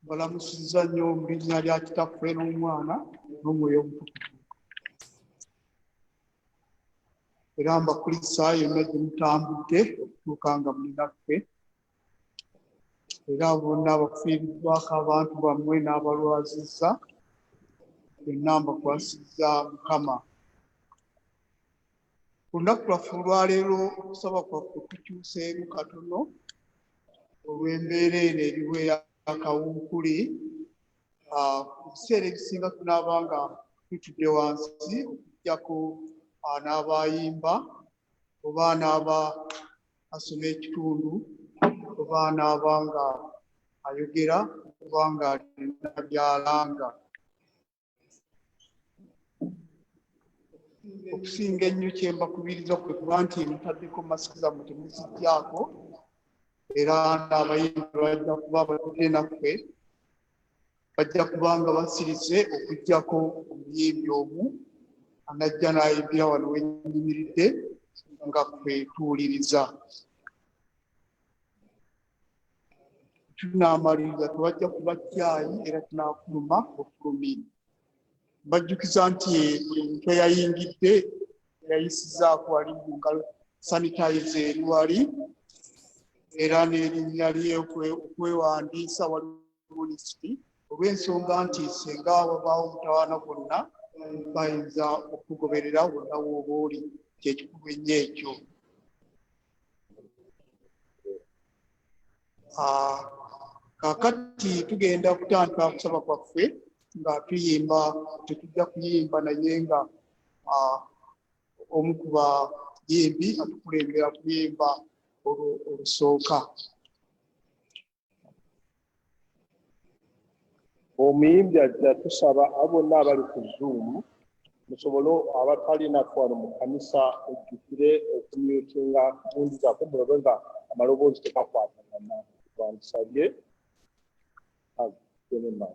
balamusizza nnyo mu linnya lya Kitaffe n'Omwana n'Omwoyo Omutukuvu. Era mbakulisa yonna gye mutambudde okutuuka nga muli naffe, era bonna abafiiriddwako abantu bammwe n'abalwazizza, byonna mbakwasizza Mukama. Ku lunaku lwaffe olwaleero okusaba kwaffe kukyuseemu katono olw'embeera eno eriwo ey'akawunkuli. Mu biseera ebisinga tunaaba nga tutudde wansi okuggyako n'abayimba oba n'aba asoma ekitundu oba n'aba nga ayogera oba nga alina by'alanga. Okusinga ennyo kye mbakubiriza kwe kuba nti mutaddeko masiki zammwe temuziggyako, era n'abayimbi bajja kuba batudde naffe bajja kuba nga basirise okuggyako omuyimbi omu anajja n'ayimbira wano wenyimiridde nga ffe tuwuliriza. Tunaamaliriza tebajja kuba caayi era tunaafuluma bufulumi. Bajjukiza nti buli muntu eyayingidde yayisizzaako wali mu ngalo sanitayiza eri wali, era n'erinnya lye okwewandiisa waliwo lisiti, olw'ensonga nti singa wabaawo omutawaana gwonna bayinza okugoberera wonna w'oba oli. Kyekikulu ennyo ekyo. Kaakati tugenda kutandika kusaba kwaffe nga tuyimba, tetujja kuyimba naye nga omu ku bayimbi atukulembera kuyimba olusooka. Omuyimbi ajja tusaba bonna abali ku Zoom musobole abatalina wano mu kkanisa ojjukire okumyutinga gundi zaako mulobe nga amaloboozi tegakwatagana. Twamusabye agenema.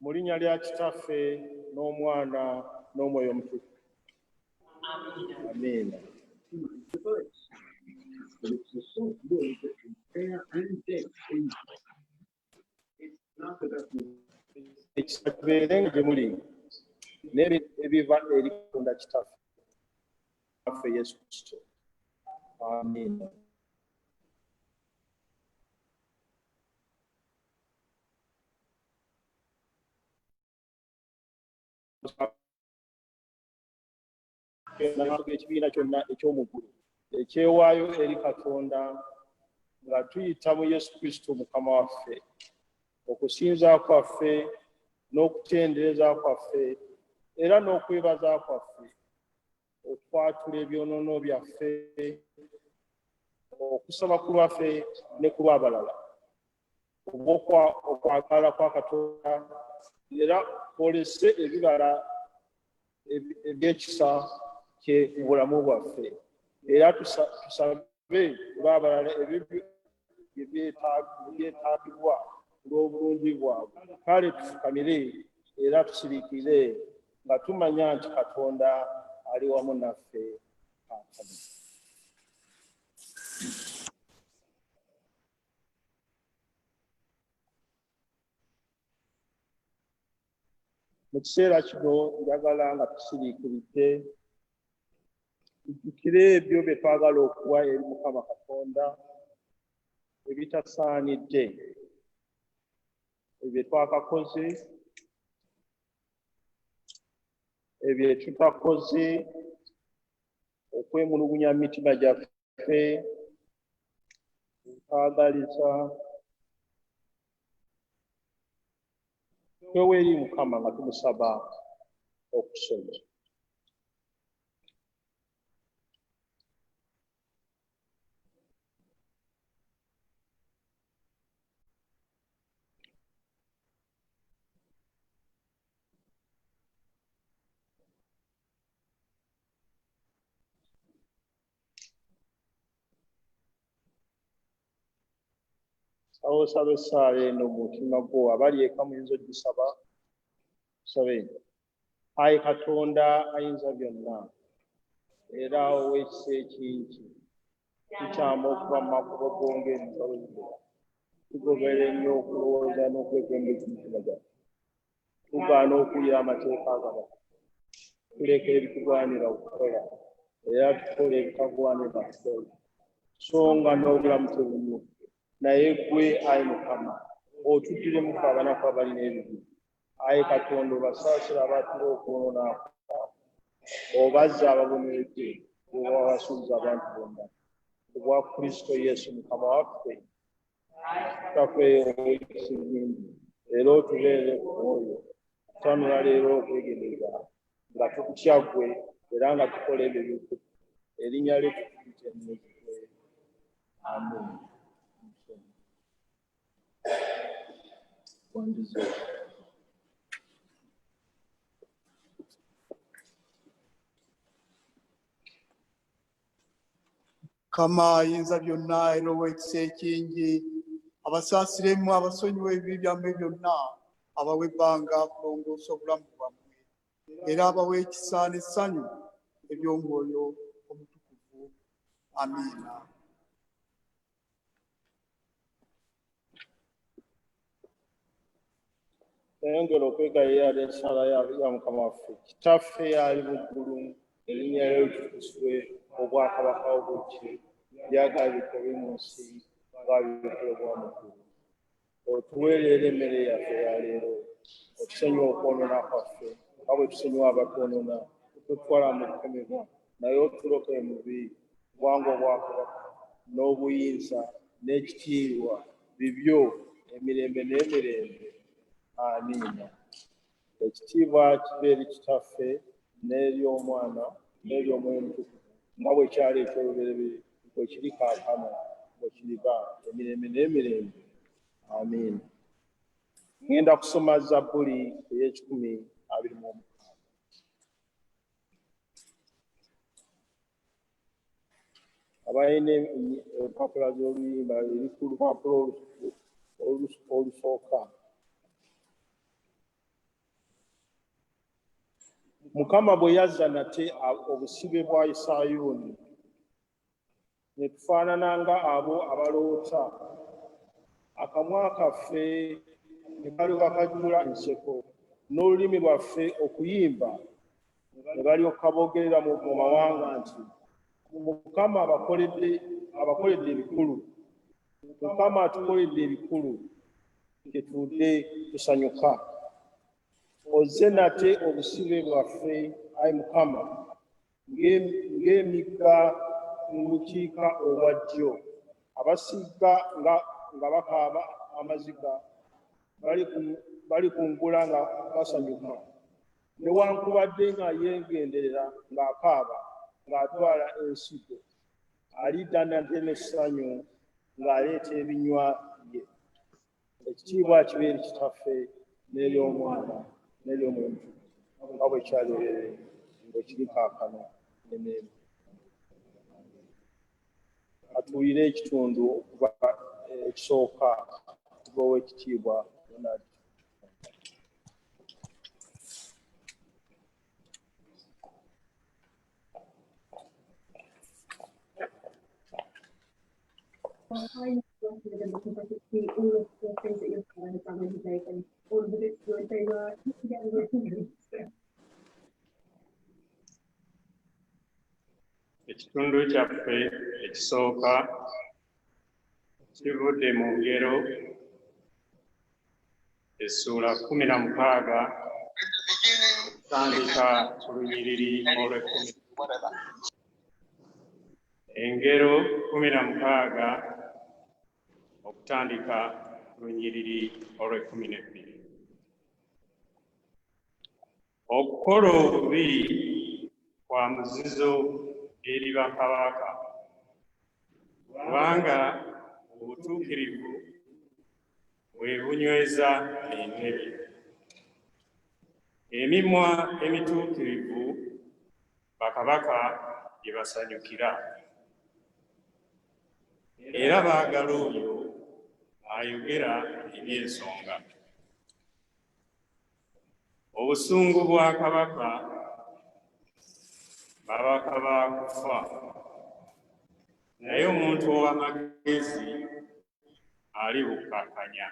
mu linnya lya Kitaffe n'Omwana n'Omwoyo Omutukuvu. Amiina. Ekisa kibeerenga gye muli n'ebiva eri Katonda Kitaffe Yesu Kristo. Amiina. Ekibiina kyonna eky'omuggulu ekyewaayo eri Katonda nga tuyita mu Yesu Kristo Mukama waffe, okusinza kwaffe n'okutendereza kwaffe era n'okwebaza kwaffe, okwatula ebyonoono byaffe, okusaba ku lwaffe ne ku lw'abalala, okwagala kwa Katonda era kwolese ebibala ebyekisa kye mu bulamu bwaffe, era tusabe olw'abalala ebyo byetaagibwa olw'obulungi bwabwe. Kale tufukamire era tusiriikire nga tumanya nti Katonda ali wamu naffe kaakano. Mu kiseera kino njagala nga tusiriikiridde tujjukire ebyo bye twagala okuwa eri Mukama Katonda ebitasaanidde, ebyo twakakoze, ebyo tutakoze, okwemulugunya mu mitima gyaffe, okutwagaliza. Twewe eri Mukama nga tumusaba okusoma. Osaba essaala eno mu mutima gwo, abali eka muyinza ogisaba. Tusabe. Ayi Katonda ayinza byonna era ow'ekisa ekingi, tukyama okuba mu makubo go ng'ebisabo bino, tugobere nnyo okulowooza n'okwegomba emitima gyaffe, tugaana okuwulira amateeka gaba, tuleka ebitugwanira okukola era tukole ebitagwanira kukola, so nga n'obulamu tebunyufu. Naye ggwe ayi Mukama otuddiremu ffe abanaku abalina ebibi. Ayi Katonda obasaasira abaatera okwonoona obazza ababoneredde oba wasuubiza abantu bonna obwa Kristo Yesu Mukama waffe. Tukakweyoisa ebingi era otubeere ku mwoyo, tutanula leero okwegendereza nga tukutya ggwe era nga tukola ebyo by'okukola. Erinnya lyo tukutenderezebwe. Amen. Mukama ayinza byonna era ow'ekisa ekingi, abasaasiremu, abasonyiwa ebibi byammwe byonna, abawa ebbanga kulongoosa obulamu bwammwe era abawa ekisa n'essanyu eby'Omwoyo Omutukuvu. Amiina. Tweyongera okwegayirira ensala ya Mukama waffe. Kitaffe ali mu ggulu, erinnya lyo litukuzibwe, obwakabaka bwo bujje, byagala bikolwe mu nsi nga bikolebwa mu ggulu. Otuweerere emmere yaffe ya leero, otusonyiwe okwonoona kwaffe nga bwe tusonyiwa abatwonoona, totwala mu kukomebwa, naye otulokole mu bibi, kubanga obwakabaka n'obuyinza n'ekitiibwa bibyo emirembe n'emirembe. Amiina. Ekitiibwa kibe eri Kitaffe n'eri Omwana n'eri Omwoyo Omutukuvu nga bwe kyali eky'olubereberye, bwe kiri kaakano, bwe kiriba emirembe n'emirembe. Amiina. Ngenda kusoma Zabbuli ey'ekikumi 26. Abalina empapula z'oluyimba eri ku lupapula olusooka. Mukama bwe yazza nate obusibe bwa Isayoni ne tufaanana nga abo abaloota, akamwa kaffe ne kalyoka kajjula enseko, n'olulimi lwaffe okuyimba ne balyoka boogerera mu mawanga nti, Mukama abakoledde ebikulu, Mukama atukoledde ebikulu, kyetuvudde tusanyuka. Ozze nate obusibe bwaffe, Ayi Mukama, ng'emigga mu bukiika obwa ddyo. Abasigga nga bakaaba amaziga bali kungula nga basanyuka. Newankubadde nga yeegenderera ng'akaaba ng'atwala ensigo, alidda nate n'essanyu ng'aleeta ebinywa bye. Ekitiibwa kibeere kitaffe n'ery'Omwana n'ery'Omuntu nga bwe kyali bwe kiri kaakano n'emmeeme. Atuulire ekitundu okuva ekisooka okuva ow'ekitiibwa Ronald. Well, I love them because I could see all of the things that your father had done when he gave them, all of the bits that they were put together with so. Ekitundu kyaffe ekisooka kivudde mu ngero essuula 16 okutandika ku lunyiriri olw'ekkumi. Engero 16 okutandika ku lunyiriri olw'ekkumi. Okukola obubi kwa muzizo eri bakabaka, kubanga obutuukirivu bwe bunyweza entebe. Emimwa emituukirivu bakabaka gye basanyukira, era baagala oyo ayogera eby'ensonga. Obusungu bwa kabaka babaka ba kufa, naye omuntu ow'amagezi alibukkakkanya.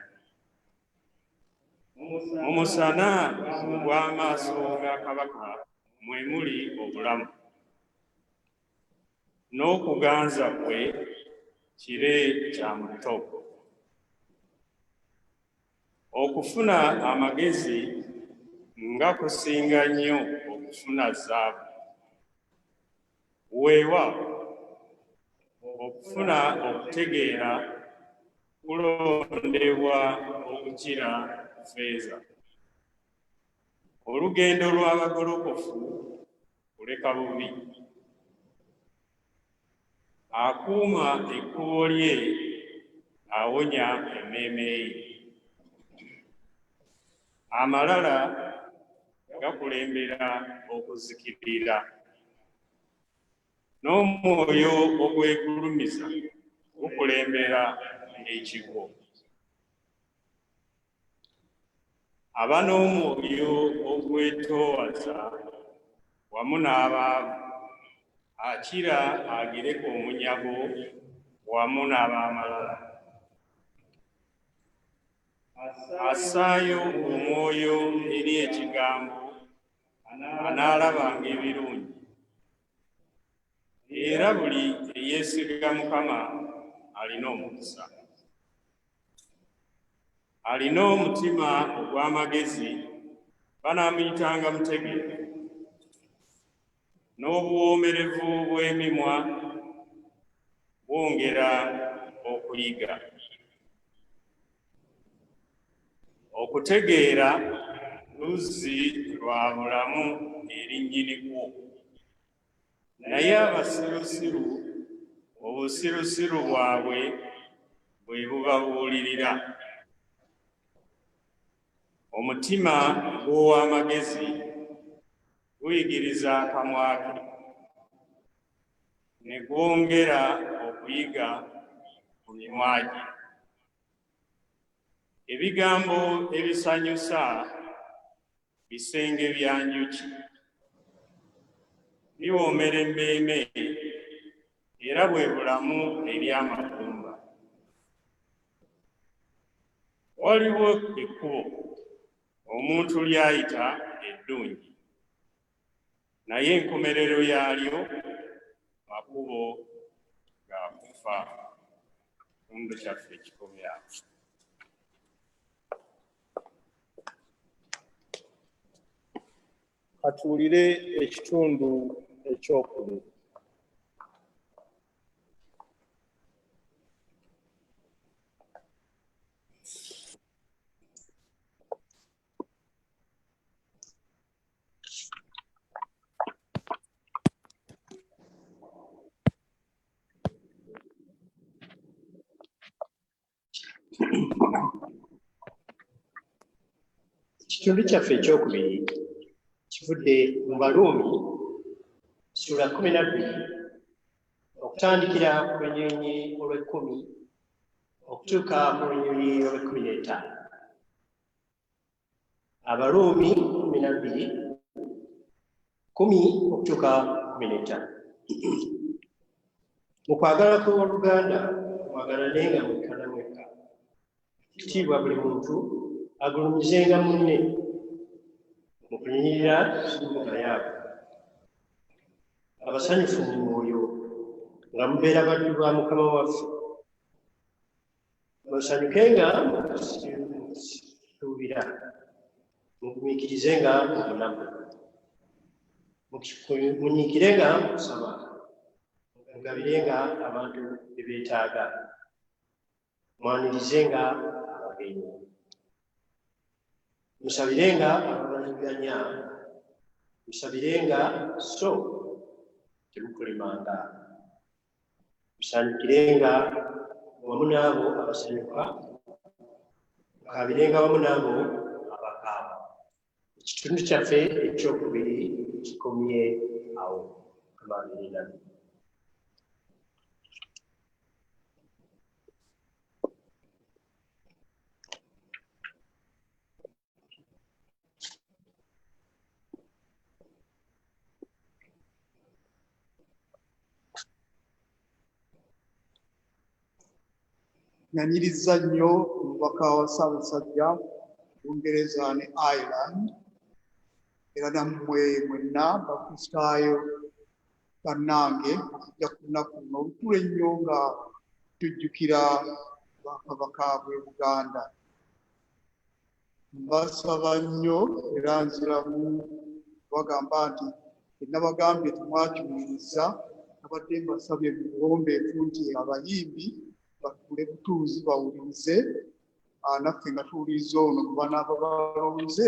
Mu musana gw'amaaso ga kabaka mwe muli obulamu, n'okuganza kwe kire kya mutego. Okufuna amagezi nga kusinga nnyo okufuna zaabu. Weewaawo, okufuna okutegeera kulondebwa okukira ffeeza. Olugendo lw'abagolokofu kuleka bubi. Akuuma ekkubo lye awonya emmeeme ye. Amalala gakulembera okuzikirira, n'omwoyo ogwegulumiza gukulembera ekigwo. Aba n'omwoyo ogwetoowaza wamu n'abaavu, akira agereka omunyago wamu n'ab'amalala. Assaayo omwoyo eri ekigambo anaalabanga ebirungi, era buli eyeesiga Mukama alina omukisa. Alina omutima ogw'amagezi banaamuyitanga mutegeere, n'obuwoomerevu bw'emimwa bwongera okuyiga. Okutegeera luzzi lwa bulamu eri nnyinigwo, naye abasirusiru obusirusiru bwabwe bwe bubabuulirira. Omutima gw'ow'amagezi guyigiriza akamwa ke, ne gwongera okuyiga ku mimwa gye. Ebigambo ebisanyusa bisenge bya njuki, biwoomera emmeeme era bwe bulamu eri amagumba. Waliwo ekkubo omuntu ly'ayita eddungi, naye enkomerero yaalyo makubo ga kufa. Kitundu kyaffe kikomye awo. Katuwulire ekitundu ekyokubiri. Ekitundu kyaffe ekyokubiri kivudde mu Baluumi ssula 12 okutandikira ku lunyonyi olw'10 okutuuka ku lunyonyi olw'15. Abaluumi 12 10 okutuuka 15. Mu kwagala kw'Oluganda mwagalanenga mwekka na mwekka. Kitiibwa buli muntu agulumizenga munne mu kunyirira ennyumba yaabwe. Abasanyufu mu mwoyo nga mubeera baddu ba Mukama waffe. Musanyukenga mu kusuubira, mugumiikirizenga mu bulamu, munyiikirenga mu kusaba, mugabirenga abantu bye beetaaga, mwanirizenga abagenyi, musabirenga ababalinganya, musabirenga so temukolimanga, musanyukirenga wamu n'abo abasanyuka, mukaabirenga wamu n'abo abakaaba. Ekitundu kyaffe ekyokubiri kikomye awo. Kamalirira. Nanyiriza nnyo omubaka wa Ssaabasajja Bungereza ne Ireland, era nammwe mwenna bakristaayo bannange okujja ku lunaku luno olukulu ennyo nga tujjukira Bakabaka bw'e Buganda. Mbasaba nnyo era nziramu bagamba nti nabagambye temwakiwuliriza, nabadde mbasabye mu buwombeefu nti abayimbi bakule butuuzi bawulirize, naffe nga tuwuliriza ono kuba n'aba balonze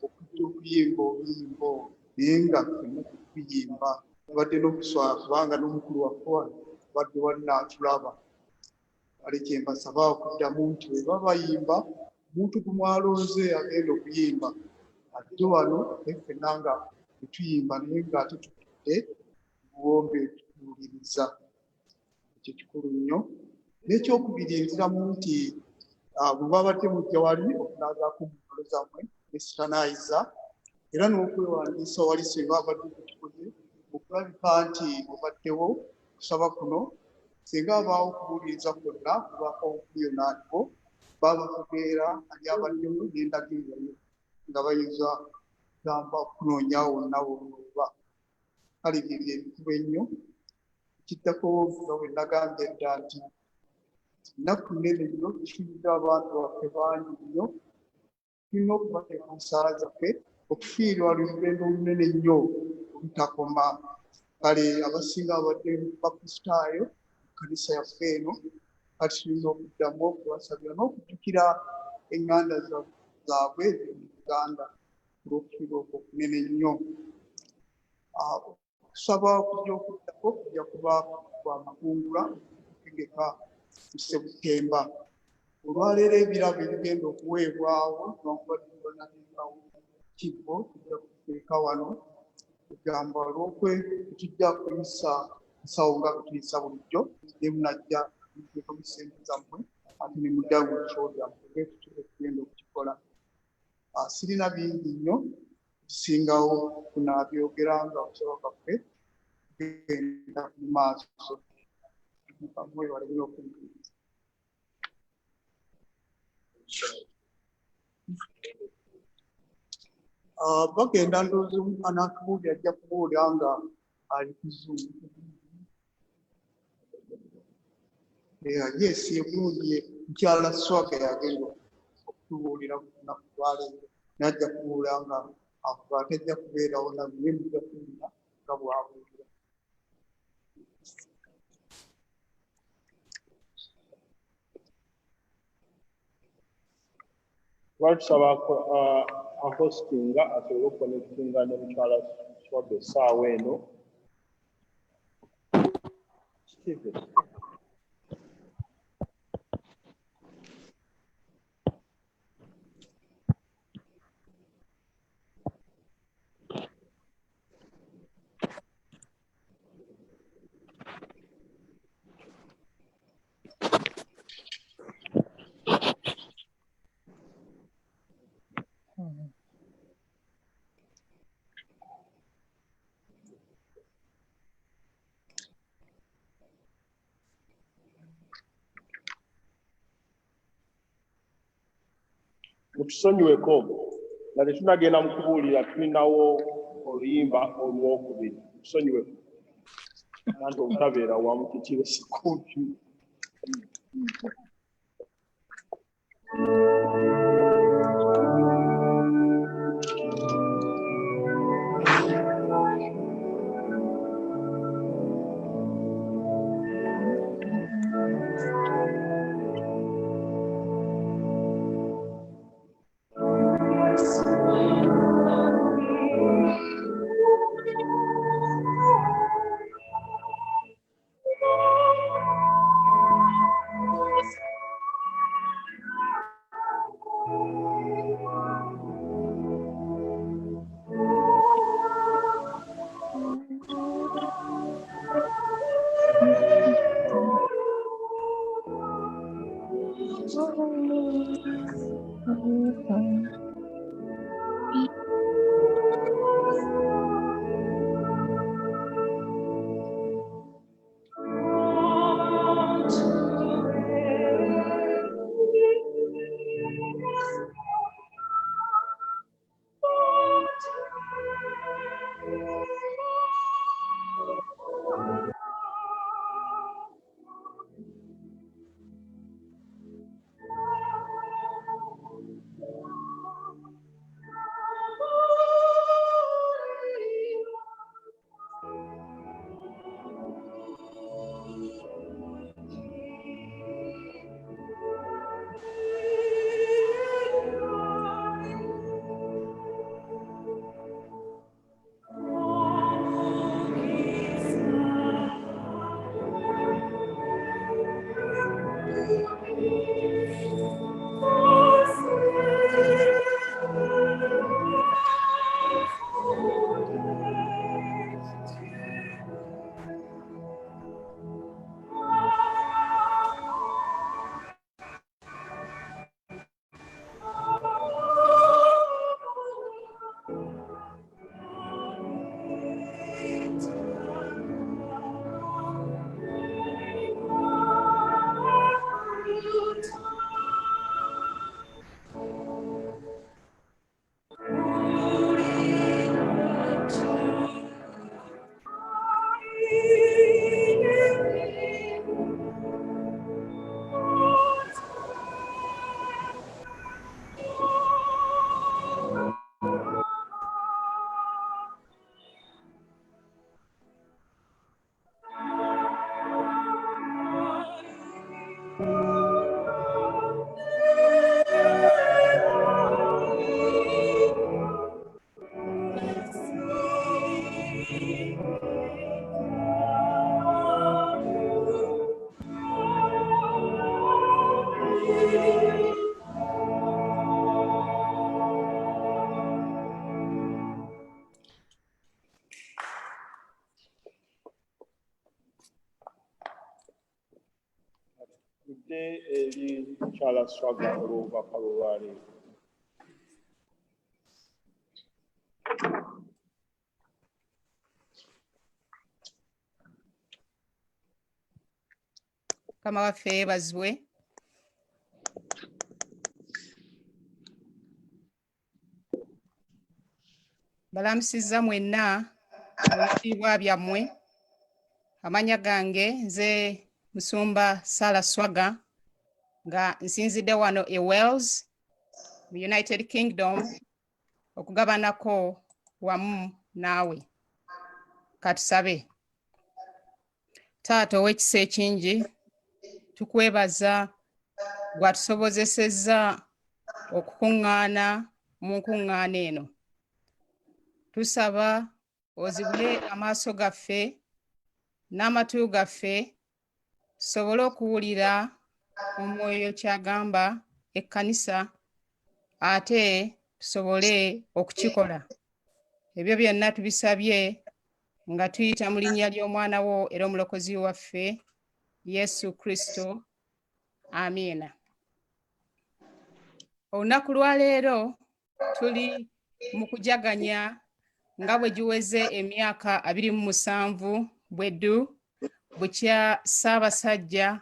okujja okuyimba oluyimbo naye nga ffenna tukuyimba. Nabadde n'okuswala kubanga n'omukulu waffe badde walina atulaba. Kale kye mbasaba okuddamu nti bwe babayimba omuntu gwe mwalonze agenda okuyimba ajje wano ffenna nga tetuyimba naye ng'ate tutudde buwombe tuwuliriza. Ekyo kikulu nnyo. N'ekyokubiri nziramu nti bwe babadde mujja wali okunaagaako mu ngalo zammwe ne sitanayiza era n'okwewandiisa wali singa abadde tukikoze okulabika nti obaddewo kusaba kuno singa abaawo okubuuliriza kwonna kubakawukuyonaanibo babategeera ali abaddewo n'endagiriro nga bayinza kugamba okunoonyaawo wonna wonooba. Kale byebyo ebikuba ennyo. Kiddako nga bwe nagambye dda nti ennaku nnene nnyo tufiiridde abantu baffe bangi nnyo, tulina okubateeka mu nsaala zaffe okufiirwa lugendo lunene nnyo olutakoma. Kale abasinga abadde bakristaayo mu kkanisa yaffe eno kati tulina okuddamu okubasabira n'okujjukira eŋŋanda zaabwe mu Uganda olw'okufiirwa okwo kunene nnyo. Okusaba okujja okuddako kujja kuba kwa makungula okutegeka mu Septemba. Olwaleero ebirabo ebigenda okuweebwawo n'okubadde banateekawo kibbo tujja kuteeka wano kugamba olw'okwe tujja kuyisa nsawo nga tuyisa bulijjo ne munajja muteeka mu ssente zammwe ate ne mudda mu kyolyammwe tugenda okukikola. Sirina bingi nnyo bisingawo tunaabyogera nga okusaba kwaffe kugenda mu maaso. Mwewale nnyo okumpuliriza. Bagenda ndowooza anaatubuulira ajja kubuulira nga ali ku Zoom. Yes, ebulungi mukyala Swaga yagenda okutubuulira ku lunaku lwaleero najja kubuulira nga akuba atajja kubeerawo naye mujja kuwulira nga bw'abuulira. Lwatusaba ahostinga asobole okukonekitinga ne mukyala Swaga essaawa eno. Mutusonyiweko nga tetunagenda mu kubuulira, tulinawo oluyimba olwokubiri. Mutusonyiweko anti obutabeera wamu tekiba sikumpi. Eri mukyala Swaga olw'obubaka olwaleero. Kama waffe yeebazibwe. Balamusizza mwenna mu bitiibwa byammwe. Amanya gange nze Musumba Sala Swaga nga nsinzidde wano e Wales mu United Kingdom okugabanako wamu naawe. Katusabe. Taata ow'ekisa ekingi, tukwebaza gwatusobozesezza okukuŋŋaana mu nkuŋŋaana eno. Tusaba ozibule amaaso gaffe n'amatu gaffe tusobole okuwulira Omwoyo kyagamba ekkanisa ate tusobole okukikola. Ebyo byonna tubisabye nga tuyita mu linnya ly'omwana wo era omulokozi waffe Yesu Kristo. Amiina. Olunaku lwa leero tuli mu kujaganya nga bwe giweze emyaka 27 bweddu bukya Ssaabasajja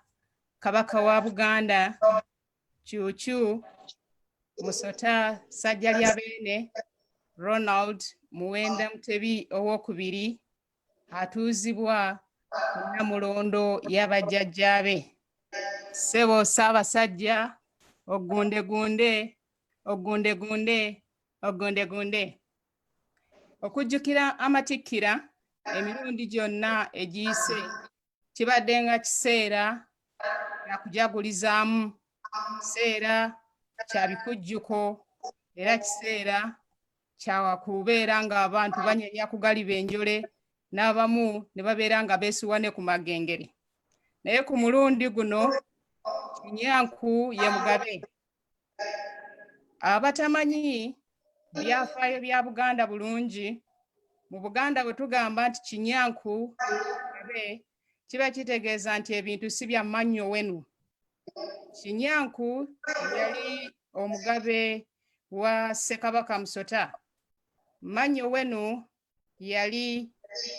Kabaka wa Buganda Kyukyu Musota Ssajja lya Beene Ronald Muwenda Mutebi owookubiri atuuzibwa ku Nnamulondo y'abajjajjaabe. Ssebo Ssaabasajja ogundegunde ogundegunde ogundegunde. Okujjukira amatikkira emirundi gyonna egiyise kibadde nga kiseera kya kujagulizaamu, kiseera kya bikujjuko era kiseera kya kubeera ng'abantu banyenya kugaliba enjole n'abamu ne babeera nga beesuwa ne ku magengere. Naye ku mulundi guno Kinyanku ye mugabe. Abatamanyi byafaayo bya Buganda bulungi, mu Buganda bwe tugamba nti Kinyanku mugabe kiba kitegeeza nti ebintu si bya mannyo wenu. Kinyanku yali omugabe wa Ssekabaka Musota. Mannyo wenu yali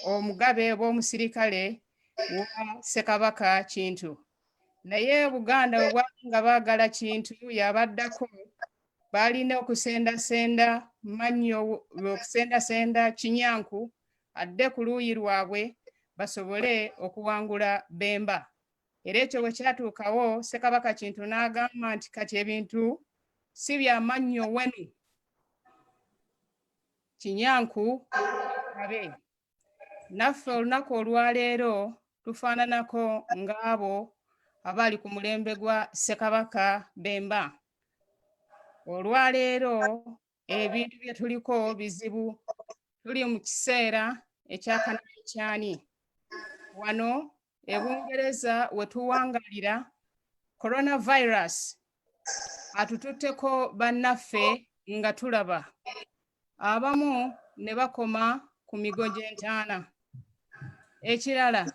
omugabe bw'omusirikale wa Ssekabaka Kintu. Naye Buganda bwe bwali nga baagala Kintu yabaddako balina okusendasenda mannyo okusendasenda Kinyanku adde ku luuyi lwabwe basobole okuwangula Bemba. Era ekyo bwe kyatuukawo Ssekabaka Kintu n'agamba nti kati ebintu si bya mannyo wenu. Kinyanku mugabe. Naffe olunaku olwaleero tufaananako ng'abo abali ku mulembe gwa Ssekabaka Bemba. Olwaleero ebintu bye tuliko bizibu. Tuli mu kiseera ekyakanakyani. Wano e Bungereza we tuwangalira coronavirus atututteko bannaffe nga tulaba. Abamu ne bakoma ku migo gy'entaana. Ekirala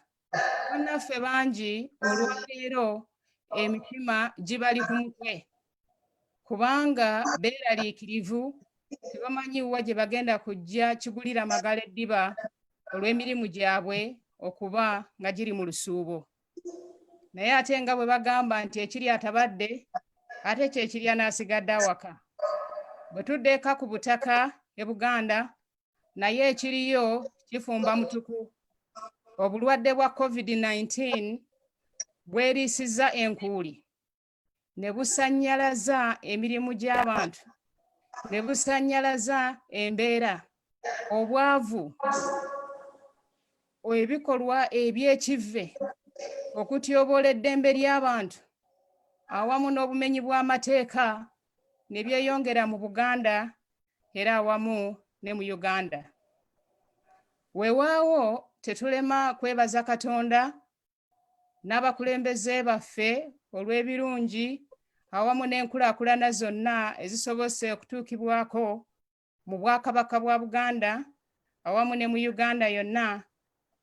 bannaffe bangi olwaleero emitima gibali ku mutwe kubanga beeraliikirivu tebamanyi wa gye bagenda kujja kigulira magala eddiba olw'emirimu gyabwe okuba nga giri mu lusuubo. Naye ate nga bwe bagamba nti ekiri atabadde ate kyekirya n'asigadde awaka. Bwe tudda eka ku butaka e Buganda naye ekiriyo kifumba mutuku. Obulwadde bwa COVID-19 bweriisizza enkuuli ne busannyalaza emirimu gy'abantu, ne busannyalaza embeera, obwavu, ebikolwa eby'ekivve, okutyoboola eddembe ly'abantu awamu n'obumenyi bw'amateeka ne byeyongera mu Buganda era awamu ne mu Uganda. Weewaawo tetulema kwebaza Katonda n'abakulembeze baffe olw'ebirungi awamu n'enkulaakulana zonna ezisobose okutuukibwako mu Bwakabaka bwa Buganda awamu ne mu Uganda yonna,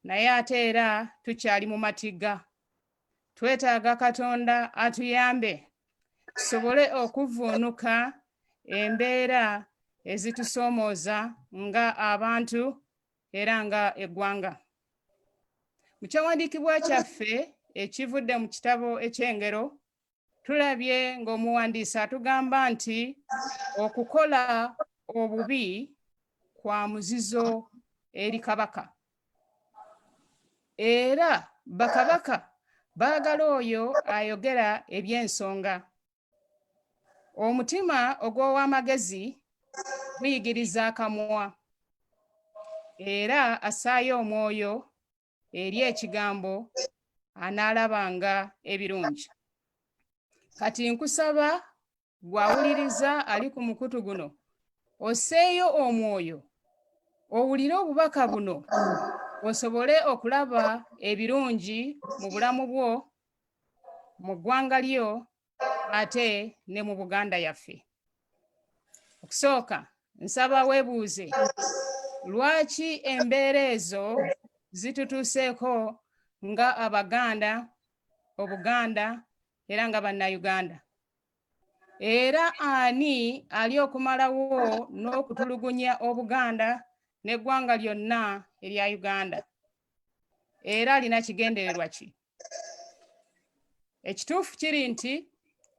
naye ate era tukyali mu matigga. Twetaaga Katonda atuyambe tusobole okuvvuunuka embeera ezitusoomooza nga abantu era nga eggwanga. Mu kyawandiikibwa kyaffe ekivudde mu kitabo eky'engero, tulabye ng'omuwandiisi atugamba nti okukola obubi kwa muzizo eri kabaka. Era bakabaka baagala oyo ayogera eby'ensonga. Omutima ogw'ow'amagezi guyigiriza akamwa, era assaayo omwoyo eri ekigambo anaalabanga ebirungi. Kati nkusaba gwawuliriza ali ku mukutu guno, osseeyo omwoyo owulire obubaka buno, osobole okulaba ebirungi mu bulamu bwo, mu ggwanga lyo, ate ne mu Buganda yaffe. Okusooka nsaba weebuuze, lwaki embeera ezo zitutuuseeko nga Abaganda, Obuganda era nga Bannayuganda? Era ani ali okumalawo n'okutulugunya Obuganda n'eggwanga lyonna erya Uganda? Era alina kigendererwa ki? Ekituufu kiri nti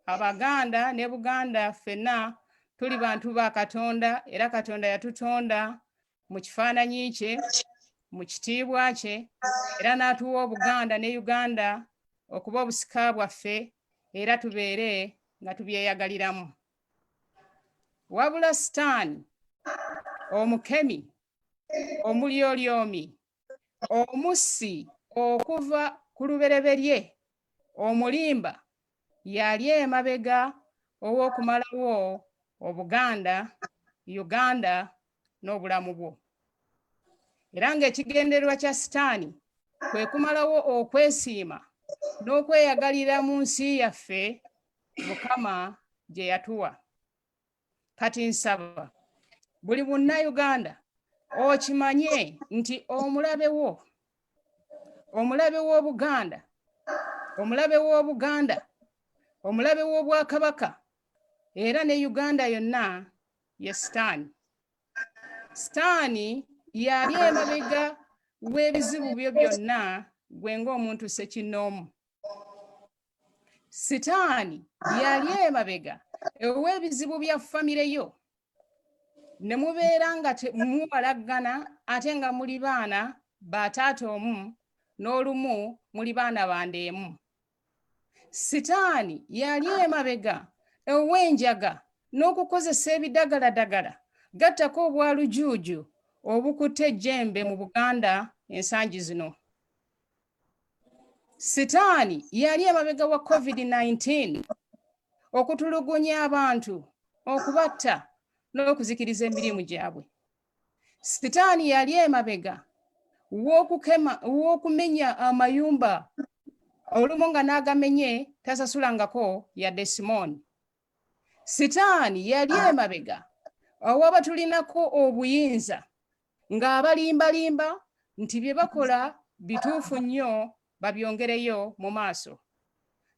Abaganda ne Buganda ffenna tuli bantu ba Katonda, era Katonda yatutonda mu kifaananyi kye, mu kitiibwa kye, era n'atuwa Obuganda ne Uganda okuba obusika bwaffe, era tubeere nga tubyeyagaliramu. Wabula Sitaani, omukemi, omulyolyomi, omussi okuva ku lubereberye, omulimba, yali emabega ow'okumalawo Obuganda, Uganda n'obulamu bwo. Era ng'ekigendererwa kya Sitaani kwe kumalawo okwesiima n'okweyagalira mu nsi yaffe Mukama gye yatuwa. Kati nsaba buli Munnayuganda okimanye nti omulabe w'Obuganda, omulabe w'Obuganda, omulabe w'Obwakabaka era ne Uganda yonna ye Sitaani. Sitaani yali emabega w'ebizibu byo byonna gwe ng'omuntu ssekinnoomu. Sitaani yali emabega ow'ebizibu bya famire yo, ne mubeera nga muwalaggana ate nga muli baana ba taata omu, n'olumu muli baana bande emu. Sitaani yali emabega ow'enjaga n'okukozesa ebidagaladagala gattako obwalujuuju obukutte ejjembe mu Buganda ensangi zino. Sitaani yali emabega wa COVID-19 okutulugunya abantu, okubatta n'okuzikiriza emirimu gyabwe. Sitaani yali emabega w'okumenya amayumba, olumu nga n'agamenye tasasulangako yadde Simoni. Sitaani yali emabega awaba tulinako obuyinza ng'abalimbalimba nti bye bakola bituufu nnyo babyongereyo mu maaso.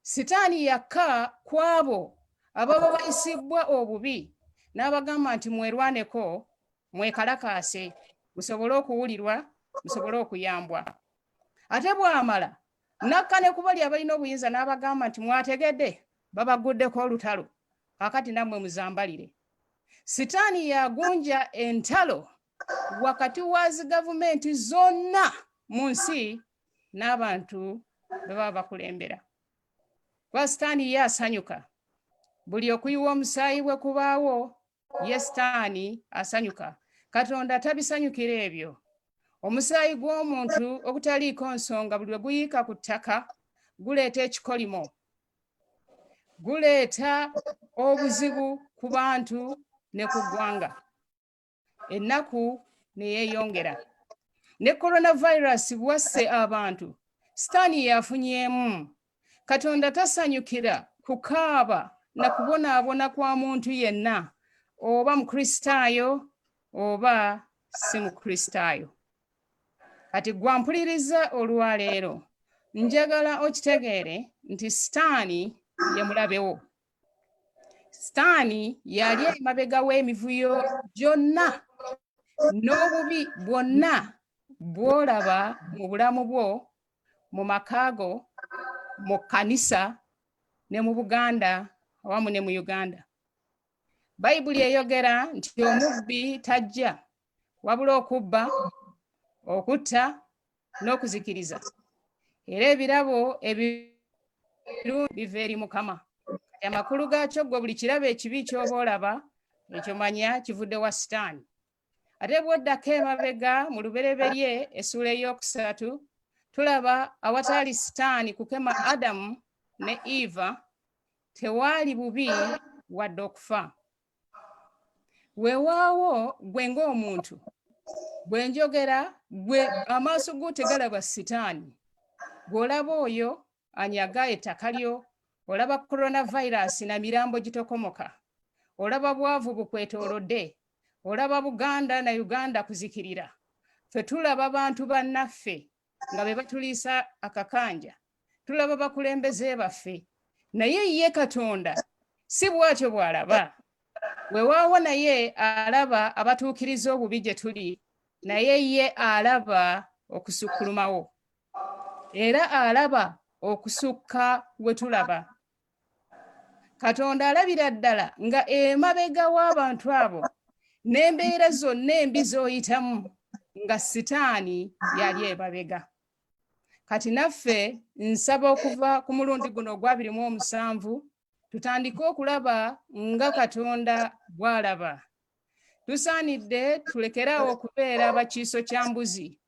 Sitaani yakka ku abo ababa bayisibwa obubi n'abagamba nti mwerwaneko, mwekalakaase, musobole okuwulirwa, musobole okuyambwa. Ate bw'amala nakka ne ku bali abalina obuyinza n'abagamba nti mwategedde, babaguddeko olutalo, kakati nammwe muzambalire. Sitaani yagunja entalo wakati wa zi gavumenti zonna mu nsi n'abantu be baba bakulembera. Kwa Sitaani ye asanyuka buli okuyiwa omusaayi bwe kubaawo, ye Sitaani asanyuka. Katonda tabisanyukira ebyo. Omusaayi gw'omuntu ogutaliiko nsonga buli lwe guyiika ku ttaka guleeta ekikolimo, guleeta obuzibu ku bantu ne ku ggwanga. Ennaku ne yeeyongera. Ne coronavirus bwasse abantu, Sitaani yafunyeemu. Katonda tasanyukira kukaaba na kubonaabona kwa muntu yenna, oba Mukristaayo oba si Mukristaayo. Kati gwampuliriza olwaleero, njagala okitegeere nti Sitaani ye mulabewo. Sitaani yali emabega w'emivuyo gyonna n'obubi bwonna bw'olaba mu bulamu bwo, mu maka go, mu kkanisa ne mu Buganda awamu ne mu Uganda. Bayibuli eyogera nti omubbi tajja wabula okubba, okutta n'okuzikiriza. Era ebirabo ebirungi biva eri Mukama. Kati amakulu gaakyo gwe buli kirabo ekibi ky'oba olaba ekyo manya kivudde wa Sitaani. Ate bw'oddako emabega mu lubereberye essuula ey'okusatu tulaba awatali Sitaani kukema Adamu ne Eva tewaali bubi wadde okufa. Weewaawo gwe ng'omuntu bwe njogera gwe amaaso go tegalaba Sitaani. Bw'olaba oyo anyaga ettaka lyo, olaba coronavirus na mirambo gitokomoka, olaba bwavu bukwetoolodde, olaba Buganda na Uganda kuzikirira. Ffe tulaba bantu bannaffe nga be batuliisa akakanja, tulaba bakulembeze baffe, naye ye Katonda si bw'atyo bw'alaba. Weewaawo naye alaba abatuukiriza obubi gye tuli, naye ye alaba okusukulumawo, era alaba okusukka we tulaba. Katonda alabira ddala nga emabega w'abantu abo n'embeera zonna embi z'oyitamu nga Sitaani yali emabega. Kati naffe nsaba okuva ku mulundi guno ogwa 27 tutandike okulaba nga Katonda bw'alaba. Tusaanidde tulekeraawo okubeera abakiiso kya mbuzi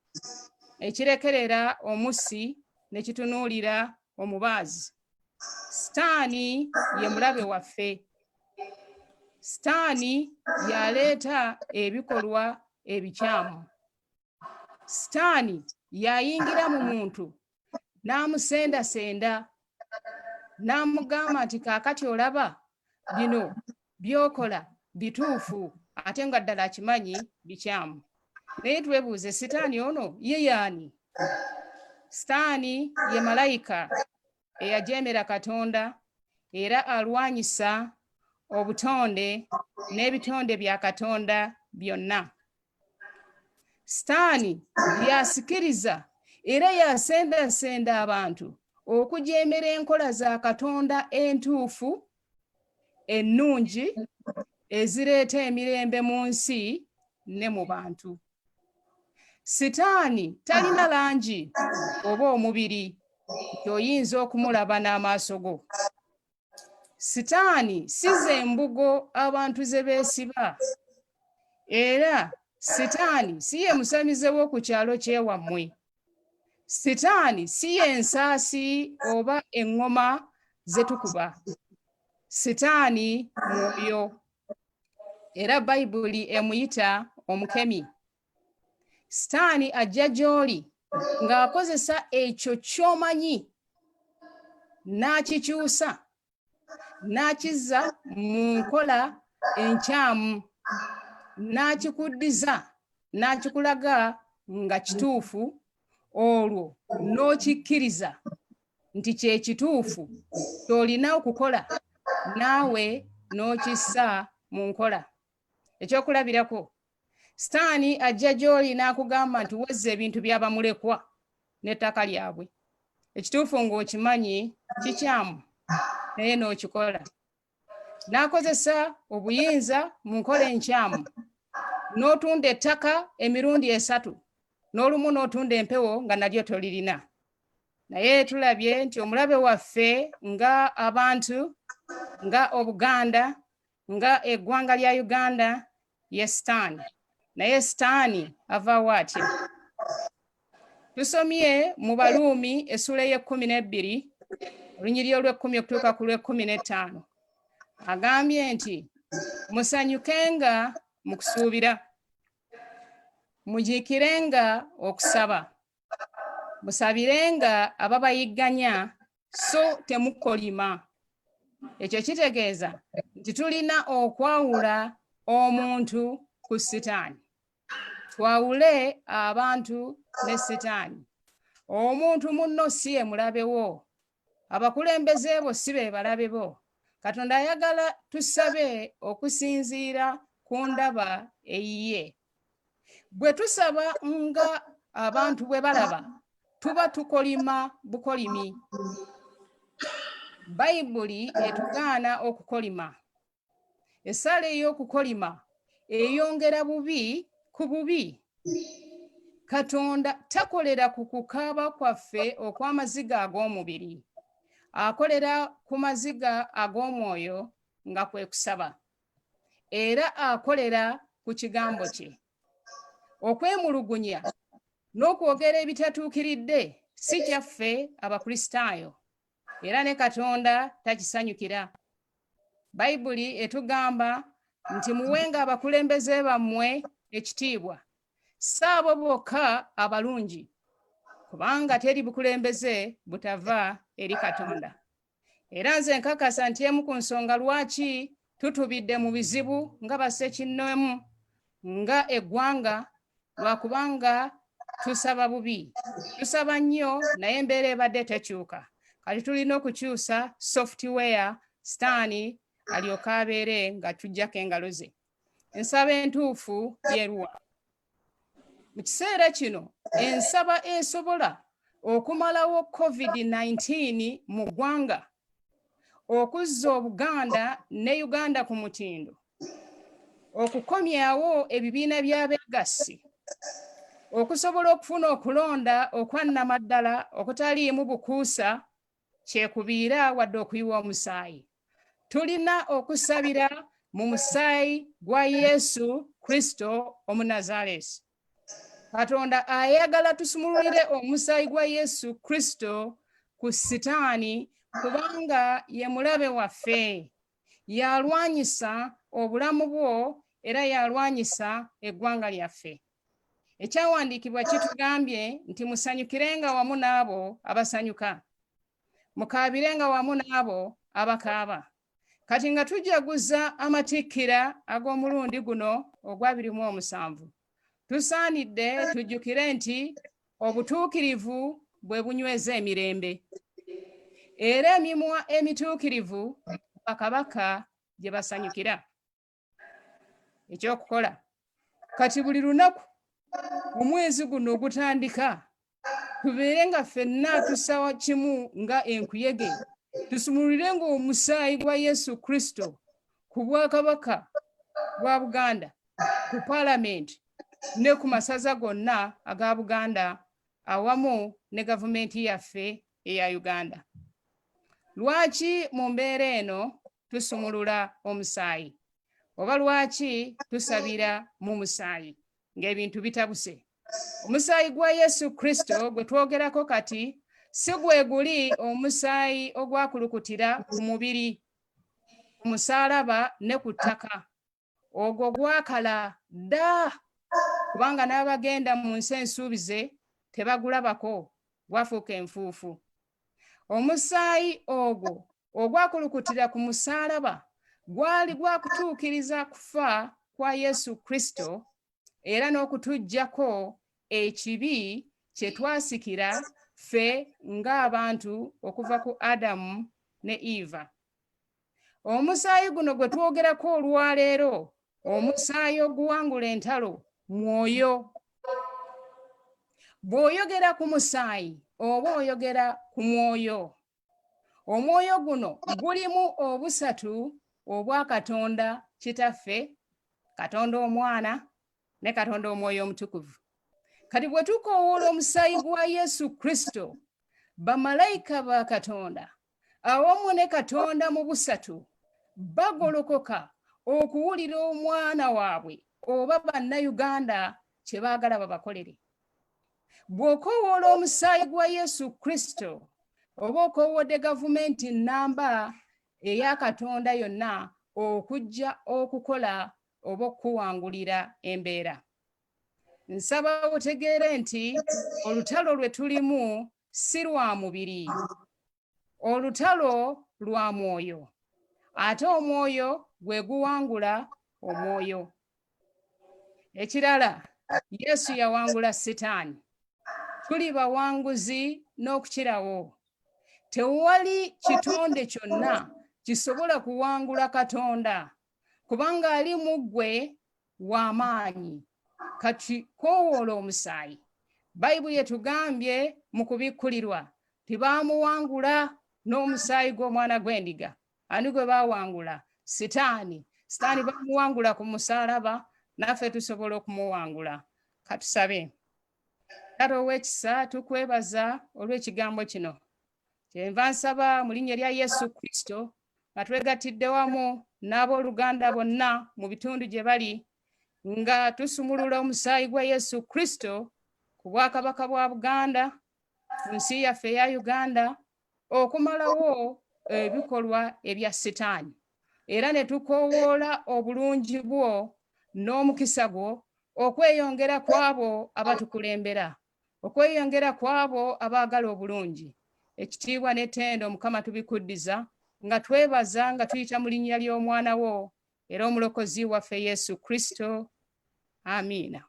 ekirekerera omussi ne kitunuulira omubaazi. Sitaani ye mulabe waffe. Sitaani yaleeta ebikolwa ebikyamu. Sitaani yayingira mu muntu n'amusendasenda n'amugamba nti kaakati olaba bino by'okola bituufu ate nga ddala akimanyi bikyamu. Naye twebuuze Sitaani ono ye yaani? Sitaani ye malayika eyajeemera Katonda era alwanyisa obutonde n'ebitonde bya Katonda byonna. Sitaani yasikiriza era yasendasenda abantu okujeemera enkola za Katonda entuufu, ennungi, ezireeta emirembe mu nsi ne mu bantu. Sitaani talina langi oba omubiri gy'oyinza okumulaba n'amaaso go. Sitaani si ze embugo abantu ze beesiba, era Sitaani si ye musamize w'oku kyalo ky'ewammwe. Sitaani si ye ensaasi oba eŋŋoma ze tukuba. Sitaani mwoyo, era Bayibuli emuyita omukemi. Sitaani ajja gy'oli ng'akozesa ekyo ky'omanyi n'akikyusa n'akizza mu nkola enkyamu, n'akikuddiza n'akikulaga nga kituufu, olwo n'okikkiriza nti kye kituufu ky'olina okukola, naawe n'okissa mu nkola. Ekyokulabirako, Sitaani ajja gy'oli n'akugamba nti wezza ebintu by'abamulekwa n'ettaka lyabwe. Ekituufu ng'okimanyi kikyamu naye n'okikola. N'akozesa obuyinza mu nkola enkyamu, n'otunda ettaka emirundi 3, n'olumu n'otunda empewo nga nalyo tolirina. Naye tulabye nti omulabe waffe nga abantu, nga Obuganda, nga eggwanga lya Uganda ye Sitaani. Naye Sitaani avaawo atya? Tusomye mu Baluumi essuula y'e12 olunyiriri olw'10 okutuuka ku lw'15. Agambye nti musanyukenga mu kusuubira, mujiikirenga okusaba, musabirenga ababayigganya so temukolima. Ekyo kitegeeza nti tulina okwawula omuntu ku Sitaani. Twawule abantu ne Sitaani. Omuntu munno si ye mulabe wo, abakulembeze bo si be balabe bo. Katonda ayagala tusabe okusinziira ku ndaba eyiye. Bwe tusaba nga abantu bwe balaba, tuba tukolima bukolimi. bayibuli etugaana okukolima. Essala ey'okukolima eyongera bubi ku bubi. Katonda takolera ku kukaaba kwaffe okw'amaziga ag'omubiri, akolera ku maziga ag'omwoyo nga kwe kusaba, era akolera ku kigambo kye. Okwemulugunya n'okwogera ebitatuukiridde si kyaffe Abakristaayo, era ne Katonda takisanyukira. Bayibuli etugamba nti muwenga abakulembeze bammwe ekitiibwa, si abo bokka abalungi, kubanga teri bukulembeze butava eri Katonda. Era nze nkakasa nti emu ku nsonga lwaki tutubidde mu bizibu nga bassekinnoomu nga eggwanga, lwakubanga tusaba bubi. Tusaba nnyo naye embeera ebadde tekyuka. Kati tulina okukyusa software sitaani alyoke abeere nga tujjako engalo ze. Ensaba entuufu yeeruwa. Mu kiseera kino ensaba esobola okumalawo COVID-19 mu ggwanga, okuzza Obuganda ne Uganda ku mutindo, okukomyawo ebibiina by'abeegassi, okusobola okufuna okulonda okwannamaddala okutaliimu bukuusa kyekubiira wadde okuyiwa omusaayi. Tulina okusabira mu musaayi gwa Yesu Kristo Omunazaalesi. Katonda ayagala tusumululire omusaayi gwa Yesu Kristo ku Sitaani, kubanga ye mulabe waffe. Yalwanyisa obulamu bwo era yalwanyisa eggwanga lyaffe. Ekyawandiikibwa kitugambye nti musanyukirenga wamu n'abo abasanyuka, mukaabirenga wamu n'abo abakaaba. Kati nga tujaguza amatikkira ag'omulundi guno ogwa 2017, tusaanidde tujjukire nti obutuukirivu bwe bunyweza emirembe, era emimwa emituukirivu bakabaka gye basanyukira. Ekyokukola, kati buli lunaku omwezi guno ogutandika, tubeere nga ffenna tusawa kimu nga enkuyege, tusumululirenga omusaayi gwa Yesu Kristo ku bwakabaka bwa Buganda, ku Paalamenti ne ku masaza gonna aga Buganda awamu ne gavumenti yaffe eya Uganda. Lwaki mu mbeera eno tusumulula omusaayi? Oba lwaki tusabira mu musaayi ng'ebintu bitabuse? Omusaayi gwa Yesu Kristo gwe twogerako kati si gwe guli omusaayi ogwakulukutira ku mubiri, ku musaalaba ne ku ttaka. Ogwo gwakala dda, kubanga n'abagenda mu nsi ensuubize tebagulabako, gwafuuka enfuufu. Omusaayi ogwo ogwakulukutira ku musaalaba gwali gwakutuukiriza kufa kwa Yesu Kristo era n'okutuggyako ekibi kye twasikira ffe ng'abantu okuva ku Adamu ne Eva. Omusaayi guno gwe twogerako olwaleero, omusaayi oguwangula entalo, mwoyo. Bw'oyogera ku musaayi oba oyogera ku mwoyo. Omwoyo guno gulimu obusatu obwa Katonda Kitaffe, Katonda Omwana ne Katonda Omwoyo Omutukuvu. Kati bwe tukoowoola omusaayi gwa Yesu Kristo, bamalayika ba Katonda awamu ne Katonda mu busatu bagolokoka okuwulira omwana waabwe oba bannayuganda kye baagala babakolere. Bw'okoowoola omusaayi gwa Yesu Kristo oba okoowodde gavumenti nnamba eya Katonda yonna okujja okukola oba okuwangulira embeera. Nsaba otegeere nti olutalo lwe tulimu si lwa mubiri, olutalo lwa mwoyo, ate omwoyo gwe guwangula omwoyo. Ekirala, Yesu yawangula Sitaani. Tuli bawanguzi n'okukirawo. Tewali kitonde kyonna kisobola kuwangula Katonda, kubanga ali mu ggwe w'amaanyi. Kati koowoola omusaayi. Bayibuli etugambye mu kubikkulirwa tibaamuwangula n'omusaayi gw'omwana gw'endiga. Ani gwe baawangula? Sitaani. Sitaani bamuwangula ku musaalaba, naffe tusobola okumuwangula. Katusabe. Taata ow'ekisa, tukwebaza olw'ekigambo kino. Kyenva nsaba mu linnya lya Yesu Kristo nga twegattidde wamu n'abooluganda bonna mu bitundu gye bali, nga tusumulula omusaayi gwa Yesu Kristo ku bwakabaka bwa Buganda, ku nsi yaffe eya Uganda, okumalawo ebikolwa ebya Sitaani. Era ne tukoowoola obulungi bwo n'omukisa gwo okweyongera kw'abo abatukulembera, okweyongera kw'abo abaagala obulungi. Ekitiibwa n'ettendo Mukama tubikuddiza, nga twebaza nga tuyita mu linnya ly'omwana wo era omulokozi waffe Yesu Kristo. Amiina.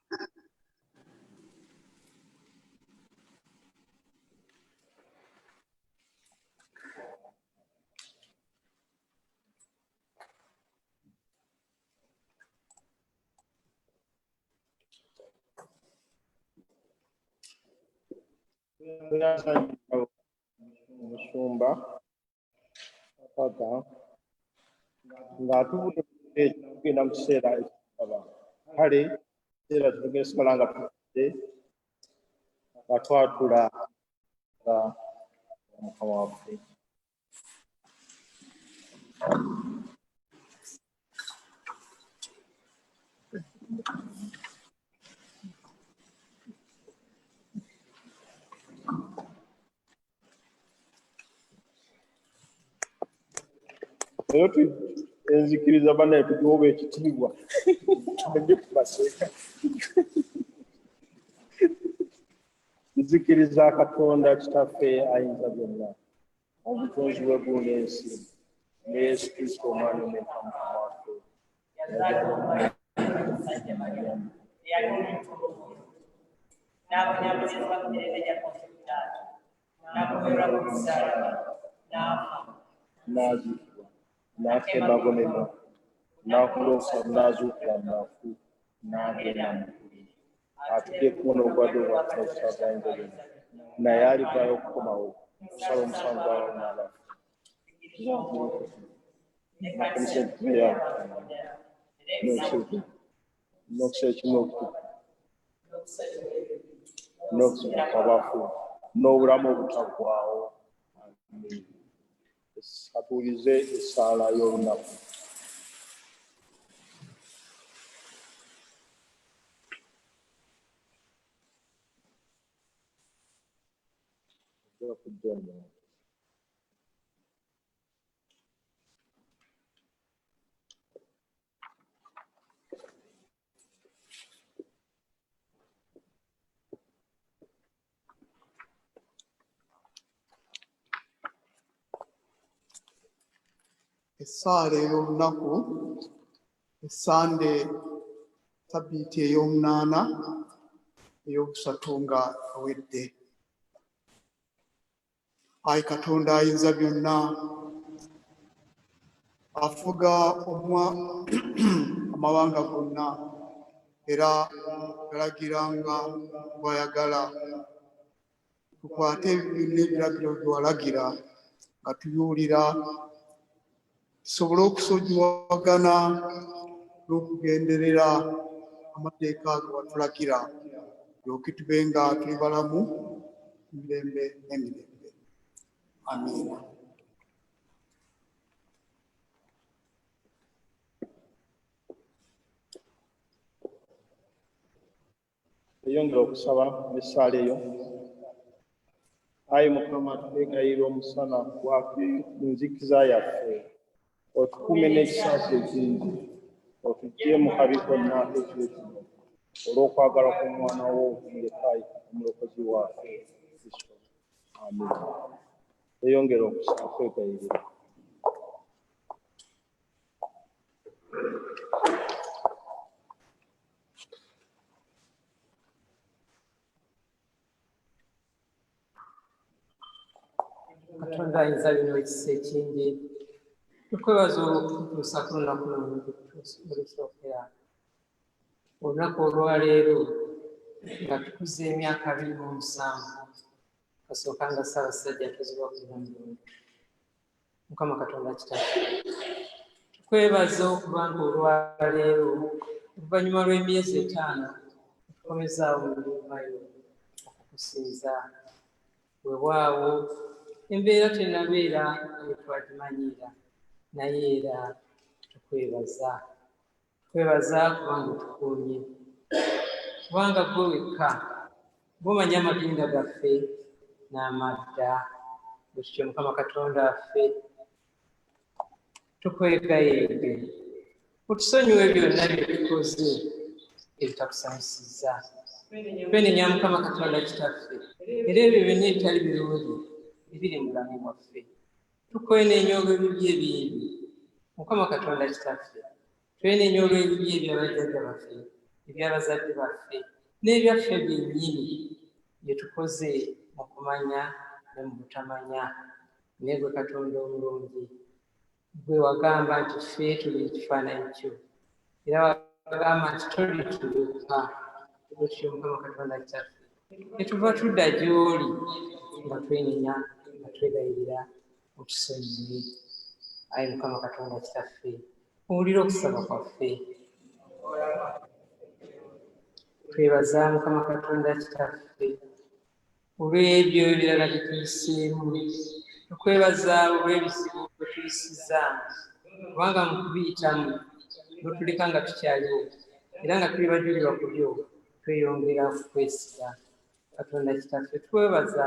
Omusumba Papa ng'atubudde tugenda mu kiseera ekisaba kale kiseera tugenda sigala nga tufudde nga twatula nga Mukama waffe. Leero enzikiriza bannaye tugiwoba ekitiibwa tujje kubaseeka. Nzikiriza Katonda Kitaffe Ayinza Byonna, omutonzi w'eggulu n'ensi, ne Yesu Kristo omwana w'Omukama waffe n'aziikibwa, n'atemba agomebwa, n'akulosa n'azuukira mu bafu, n'agenda mu ggulu. Atudde ku mukono ogwa ddyo ogwa Katonda Ayinza Byonna, naye alivaayo okukomawo okusala omusango gw'abafu n'abafu. N'okuseera kimu n'okuzuka kw'abafu n'obulamu obutaggwaawo. Atuulize essaala y'olunaku. Essaala ey'olunaku, essande Sabbiiti ey'omunaana ey'okusatu nga ewedde. Ayi Katonda Ayinza Byonna, afuga amawanga gonna era galagiranga bw'ayagala. Tukwate n'ebiragiro by'owalagira nga tuyuulira, tusobole okusonyiwagana n'okugenderera amateeka ge watulagira, tulyoke tube nga tuli balamu emirembe n'emirembe. Amiina. Eyongera okusaba n'essaala eyo. Ayi Mukama, twegayirira omusana gwaffe mu nzikiza yaffe, otukuume n'ekisaasi ekingi, otuggye mu kabi konna ekiro kino olw'okwagala kw'omwana wo Omulekaayi omulokozi waffe Kristo. Amiina. Eyongera okusaba twegayirira. Katonda Ayinza Byonna ekisa ekingi, tukwebaza olw'okututuusa ku lunaku luno olusookera. Olunaku olwaleero nga tukuza emyaka 27 kasooka nga Ssaabasajja tuzibwa ku Uganda. Mukama Katonda kitaffe tukwebaza okuba nga olwaleero oluvannyuma lw'emyezi 5 tukomezaawo mulimayo okukusinza weewaawo embeera tenabeera nga twagimanyiira naye era tukwebaza kubanga otukuumye kubanga gwe wekka gwomanyi amagenda gaffe n'amadda bwekityo Mukama Katonda waffe tukwegayiridde otusonyiwe byonna bye tukoze ebitakusanyusizza twenenya Mukama Katonda kitaffe era ebyo byonna ebitali birungi ebiri mu bulamu bwaffe tukwenenya olw'ebibi ebingi Mukama Katonda kitaffe twenenya olw'ebibi ebyabajjajja baffe ebyabazadde baffe n'ebyaffe byennyini bye tukoze mu kumanya ne mu butamanya naye gwe Katonda omulungi gwe wagamba nti ffe tuli mu kifaananyi kyo era wagamba nti tolituluka bwekityo Mukama Katonda kitaffe tetuva tudda gy'oli nga twenenya nga twegayirira otusonyiwe ayi Mukama Katonda kitaffe owulira okusaba kwaffe twebaza Mukama Katonda kitaffe olw'ebyo ebirala bye tuyiseemu tukwebaza olw'ebizibu bwe tuyisizaamu kubanga mu kubiyitamu lwetuleka nga tukyaliwo era nga tuli bajulirwa ku byo tweyongera okukwesiga Katonda kitaffe twebaza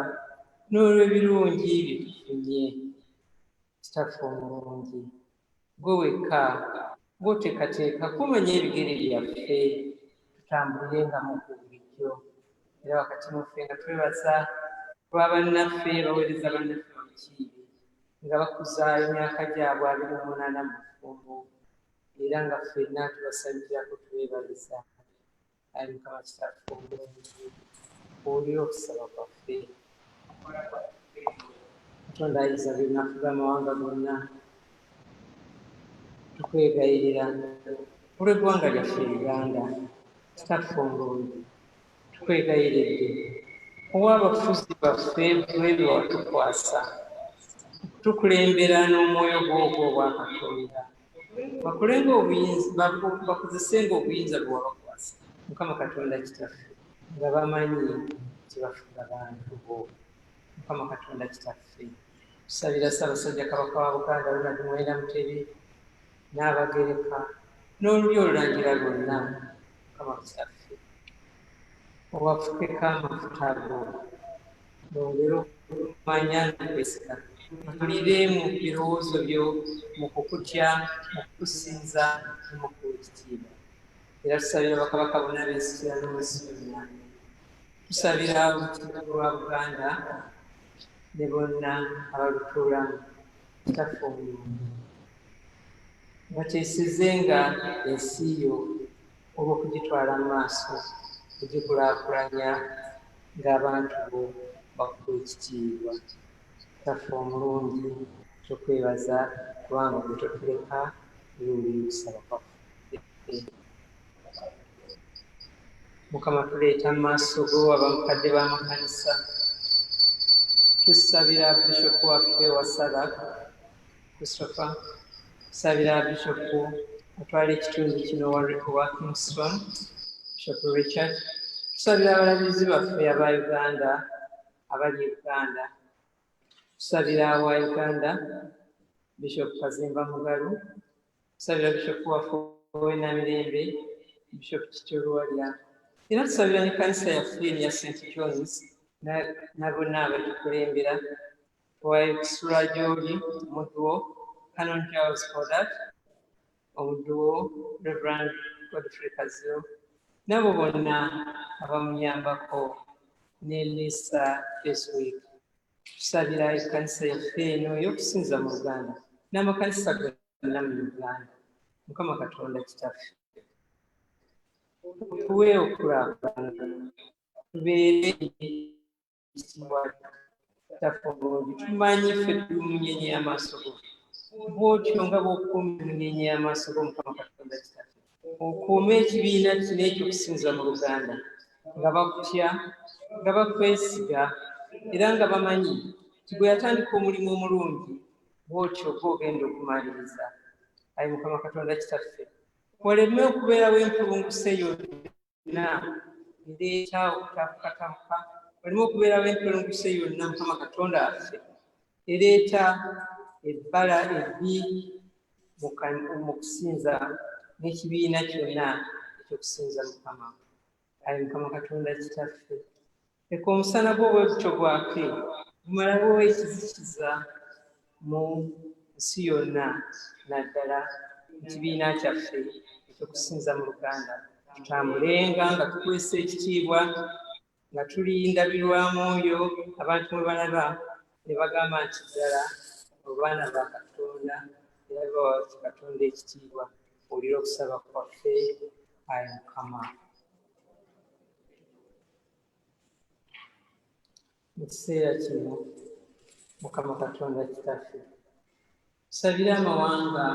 n'olw'ebirungi bye tufunye kitaffe omulungi gwe wekka gw'oteekateeka kumanya ebigere byaffe tutambulirenga mu bulijjo era wakati muffe nga twebaza lwa bannaffe baweereza bannaffe bamukiibi nga bakuza emyaka gyabwe 28 mu bufumbo era nga ffenna tubasabirako twebaliza ayi Mukama kitaffe omulungi owulira okusaba kwaffe Katonda ayinza byonna amawanga gonna tukwegayirira olw'eggwanga lyaffe Uganda kitaffe omulungi tukwegayiridde ow'abafuzi baffe bwebyo watukwasa tukulembera n'omwoyo gw'ogwo obwa Katonda bakozesenga obuyinza bwe wabakwasa Mukama Katonda kitaffe nga bamanyi nti bafuga bantu bo Mukama Katonda kitaffe tusabira Ssaabasajja Kabaka wa Buganda Ronald Muwenda Mutebi n'Abagereka n'olulyo olulangira lwonna Mukama kitaffe owafukeko amafuta ago bongera okumanya n'okwesiga batulire mu birowoozo byo mu kukutya mu kukusinza ne mu kuwa ekitiibwa era tusabira bakabaka bonna b'ensikira n'ensi yonna tusabira olukiiko lwa Buganda ne bonna abalutuulamu kitaffe omulungi bateesezenga ensi yo olw'okugitwala mu maaso kugikulaakulanya ng'abantu bo bakuwa ekitiibwa kitaffe omulungi tukwebaza kubanga gwe totuleka ewulira okusaba kwaffe Mukama tuleeta mu maaso go abamukadde b'amakanisa tusabira bishopu waffe wasala Christopher tusabira bishopu atwala ekitundu kino wa Kingston Bishop Richard tusabira abalabizi baffe aba Uganda abali Uganda tusabira awa Uganda Bishop Kazimba Mugalu tusabira Bishop waffe ow'Enamirembe Bishop Kitolwalya era tusabira n'ekkanisa yaffe ya St. John's na bonna abatukulembera owa Kisula Gyoli omudduwo Canon Charles Kodat omudduwo Reverend Godfrey Kazio nabo bonna abamuyambako ne Lisa Eswick tusabira ekkanisa yaffe eno ey'okusinza mu Luganda n'amakanisa gonna mu Uganda Mukama Katonda kitaffe tuwe okulaakulana tubeere ekitiibwa kitaffe omulungi tumanyi ffe tuli mu nyenye y'amaaso go bw'otyo nga bw'okuuma emunyenye y'amaaso go Mukama Katonda kitaffe okuuma ekibiina kino eky'okusinza mu Luganda nga bakutya nga bakwesiga era nga bamanyi nti bwe yatandika omulimu omulungi bwotyo bwogenda okumaliriza. Ayi Mukama Katonda kitaffe, waleme okubeerawo empulunguse yonna ereeta okutakukatamuka, waleme okubeerawo empulunguse yonna Mukama Katonda waffe ereeta ebbala ebbi mu kusinza n'ekibiina kyonna ekyokusinza Mukama. Ayi Mukama Katonda kitaffe, leka omusana gwo bwe gutyo gwake gumalawo ekizikiza mu nsi yonna, naddala mu kibiina kyaffe ekyokusinza mu Luganda. Tutambulenga nga tukwesa ekitiibwa, nga tulindabirwamu oyo abantu mwe balaba ne bagamba nti ddala abaana ba Katonda era bawa Katonda ekitiibwa. Owulira okusaba kwaffe, Ayi Mukama. Mu kiseera kino Mukama Katonda kitaffe, tusabire amawanga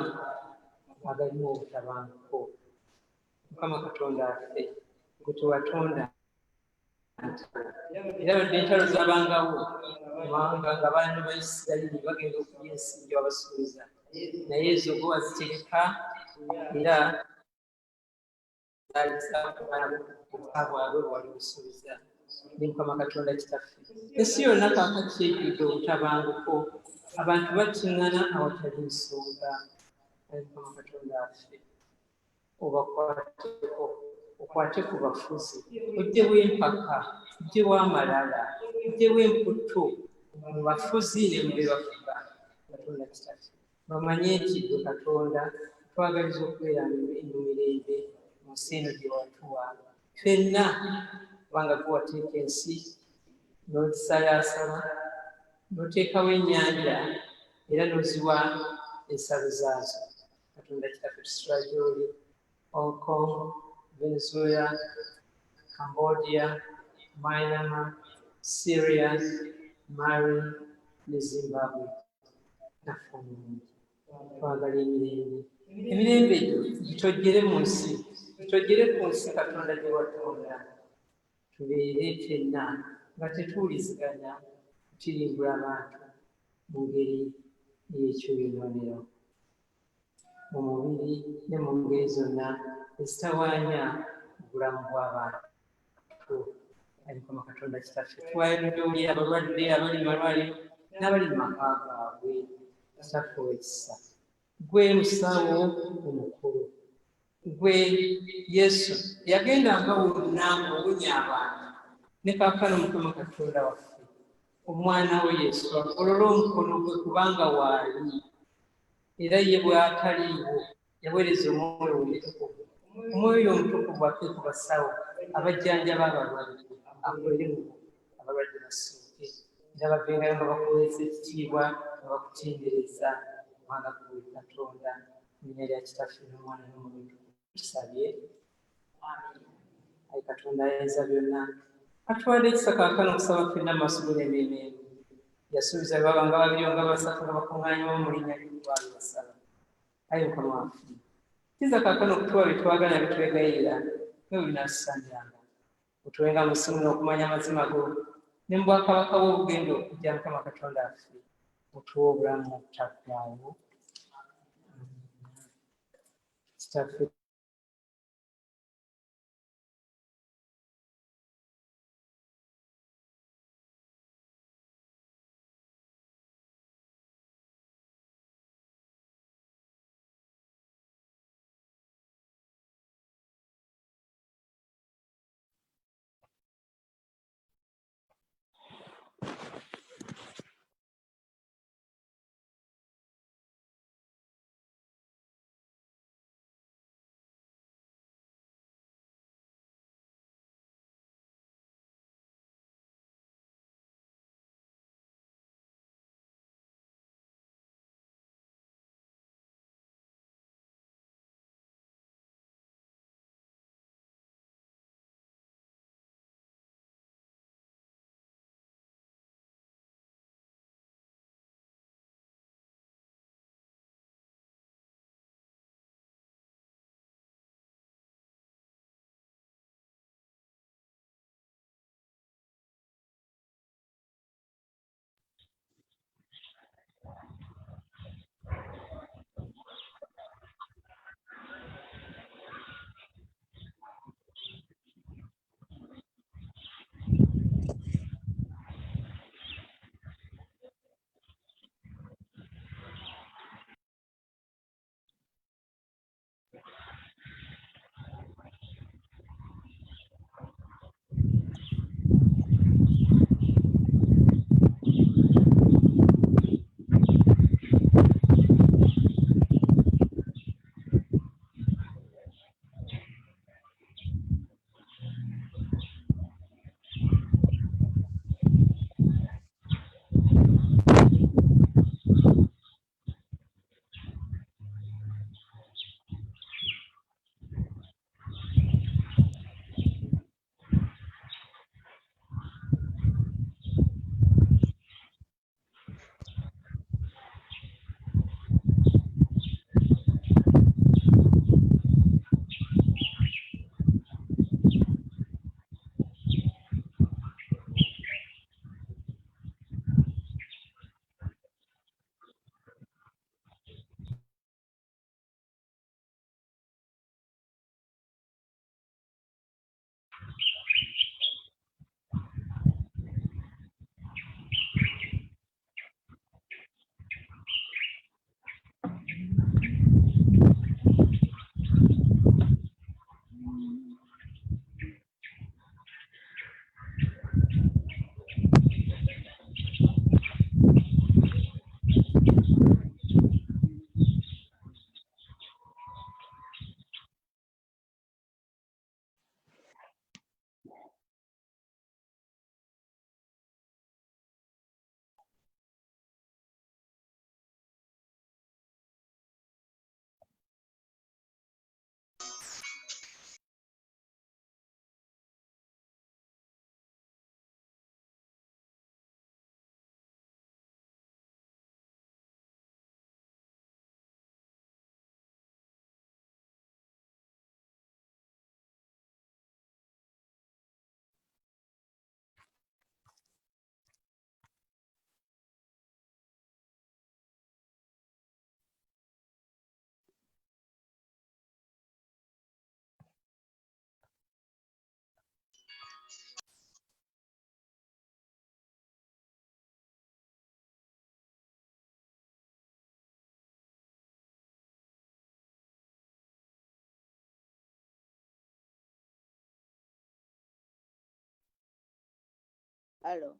agalimu obutabanguko. Mukama Katonda waffe gwe tewatonda era wadde entalo zabangawo amawanga nga baana ba Isirayiri bagenda okulya ensi gy'abasuubiza, naye ezo gwe wazitereka era obuka bwabwe bwali busuubiza. Ni Mukama Katonda kitaffe, ensi yonna kaakati kyejjudde obutabanguko, abantu battingana awatali nsonga. Ayi Mukama Katonda waffe, obakwateko, okwate ku bafuzi, oggyewo empaka, oggyewo amalala, oggyewo emputto mu bafuzi ne mu be bafuga. Katonda kitaffe, bamanye nti gwe Katonda twagaliza okubeera mu mirembe mu nsi eno gye watuwa ffenna, kubanga gwe wateeka ensi n'ozisalaasala, n'oteekawo ennyanja era n'oziwa ensalo zaazo. Katonda kitaffe, tusitula gy'oli Hong Kong, Venezuela, Cambodia, Myanmar, Syria, Mali ne Zimbabwe. Naffe omulungi twagala emirembe, emirembe egyo gitojjere mu nsi, gitojjere ku nsi Katonda gye watonda. Tubeere ffenna nga tetuwuliziganya kutirimbula abantu mu ngeri y'ekyobubonero, mu mubiri ne mu ngeri zonna ezitawaanya obulamu bw'abantu. Ayi Mukama Katonda kitaffe, tuwaayo gy'oli abalwadde abali mu malwaliro n'abali mu maka gaabwe. Kitaffe ow'ekisa, gwe musawo omukulu, gwe Yesu yagendanga wonna ng'owonya abantu, ne kaakano Mukama Katonda waffe omwana we Yesu agolola omukono gwe kubanga waali, era ye bw'ataliiwo yaweereza omwoyo omutukuvu. Omwoyo omutukuvu ate ku basawo abajjanjaba abalwadde, akolere mu abalwadde basuuke, era bavengayo nga bakuweesa ekitiibwa nga bakutendereza, kubanga gwe Katonda. Mu linnya lya Kitaffe n'Omwana n'Omwoyo Omutukuvu tusabye, amiina. Ayi Katonda ayinza byonna, atuwadde ekisa kaakano okusaba ffenna mu maaso g'emmeeme. Yasuubiza baba nga babiri nga basatu nga bakuŋŋaanyewo mu linnya ly'olutwalo basaba. Ayi Mukama waffe, kiza kaakano okutuwa bye twagala ne twegayirira nga bwe binaatusanyanga. Otuwenga mu nsi muno okumanya amazima go ne mu bwakabaka bwo obugenda okujja. Mukama Katonda waffe, otuwa obulamu obutaggwaawo. Kitaffe Hello.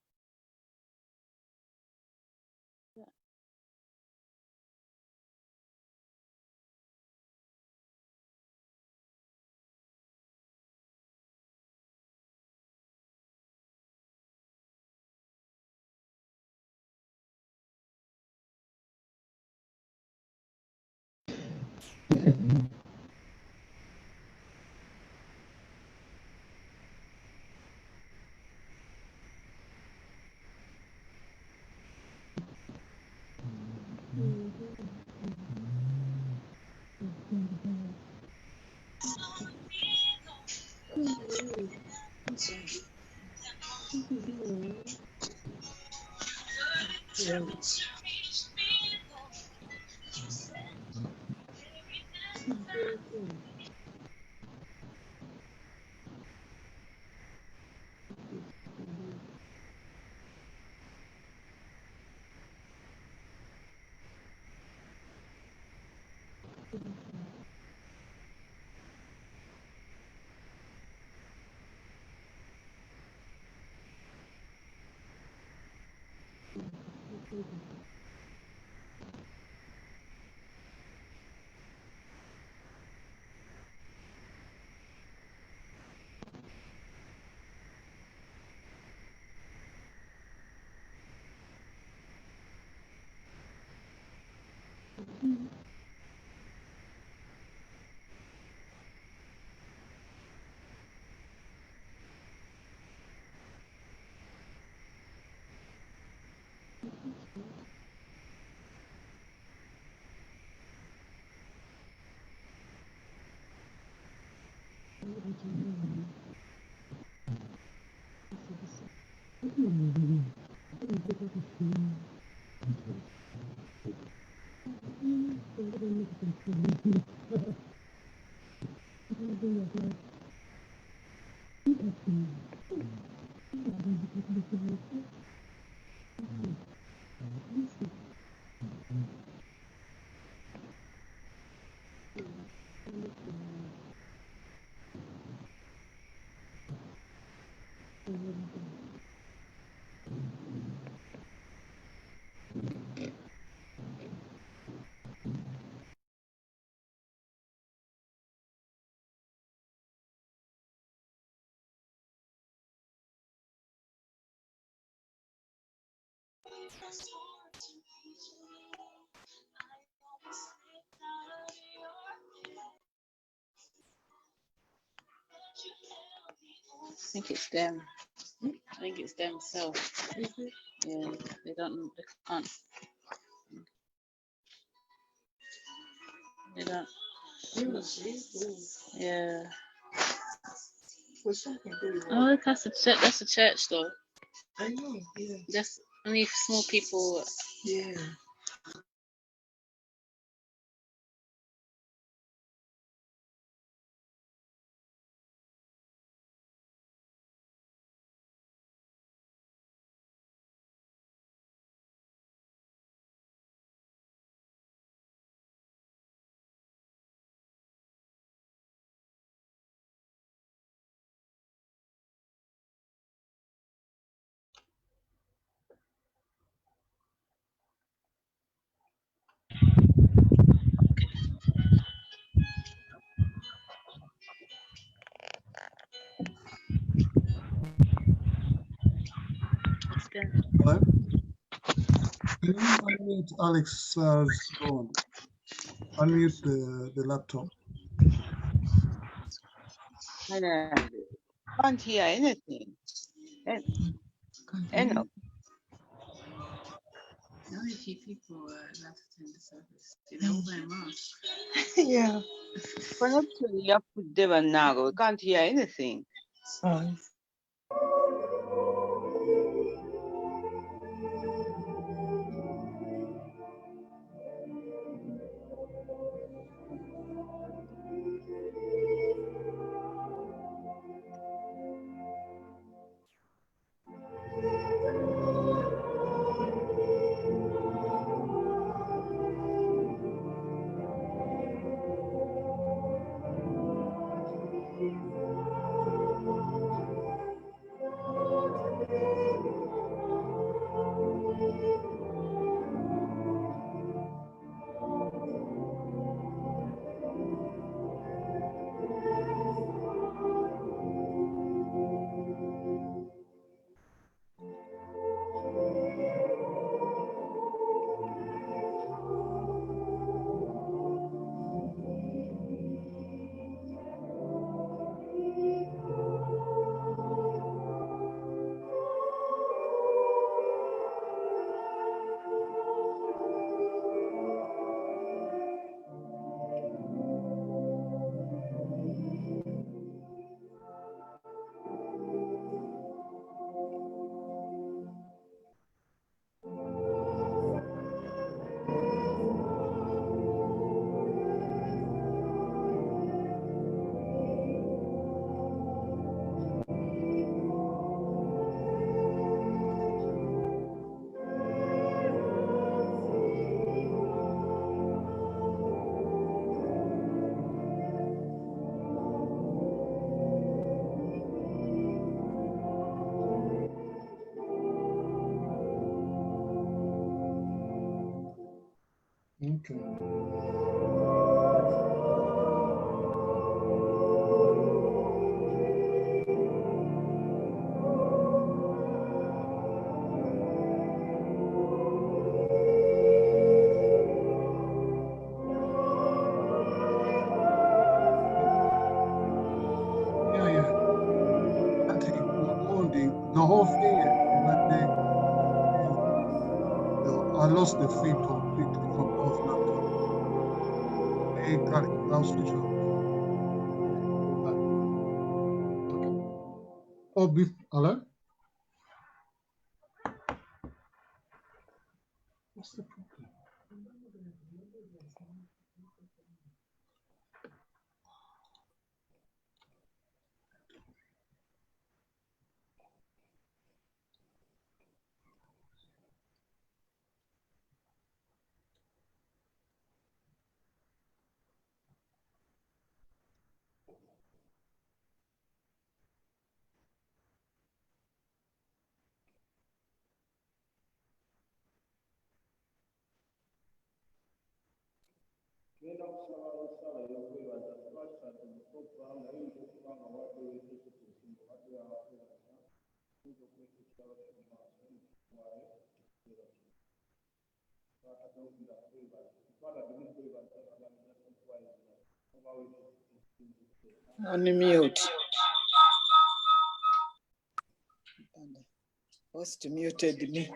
I think it's them. I think it's themselves. Yeah, they don't. They can't. They don't. Yeah. Oh, look, that's a church. That's a church, though. I know. Yeah. Just only small people. Yeah. It's them. Hello? Can you unmute Alex's phone? Unmute the laptop. I know. Can't hear anything. Eno. Only a few people were allowed to attend the service. They're all wearing masks. Yeah. Connected yapudde bannange. We can't hear anything. Sorry. Okay. Yeah, yeah. I think Monday, the whole thing, but I lost the feed completely from both laptops. Hey, Kali, I'll switch off. Okay. Oh, hello? What's the problem? Unmute. Host muted me.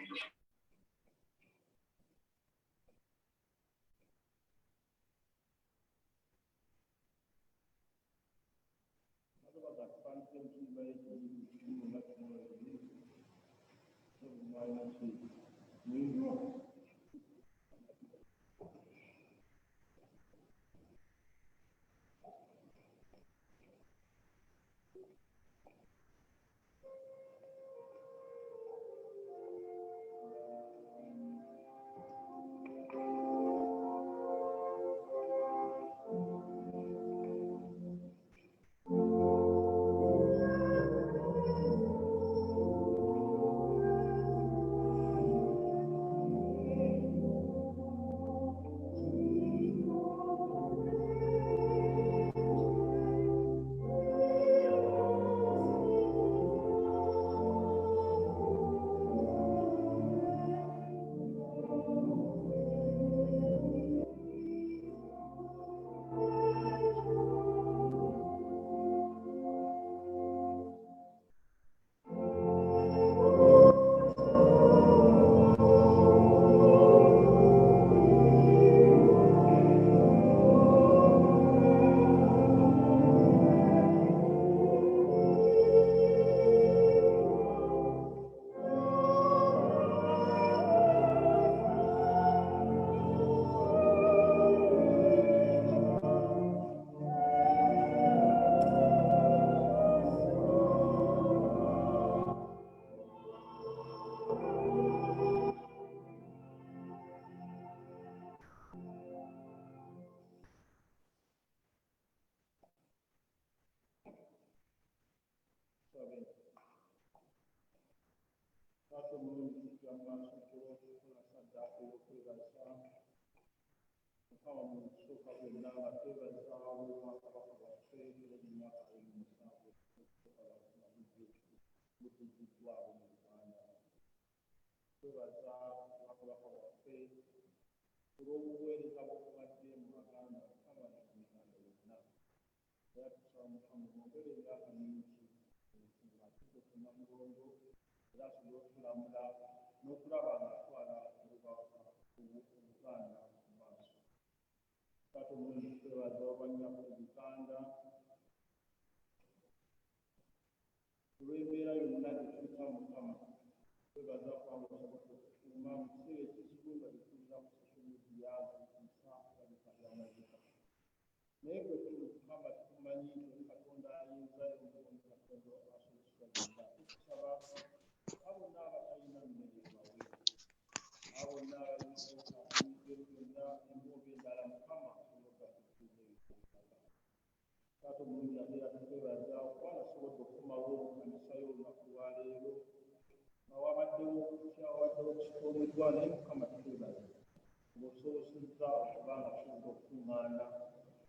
ng'osobozezza okuba nga tusobola okukuŋŋaana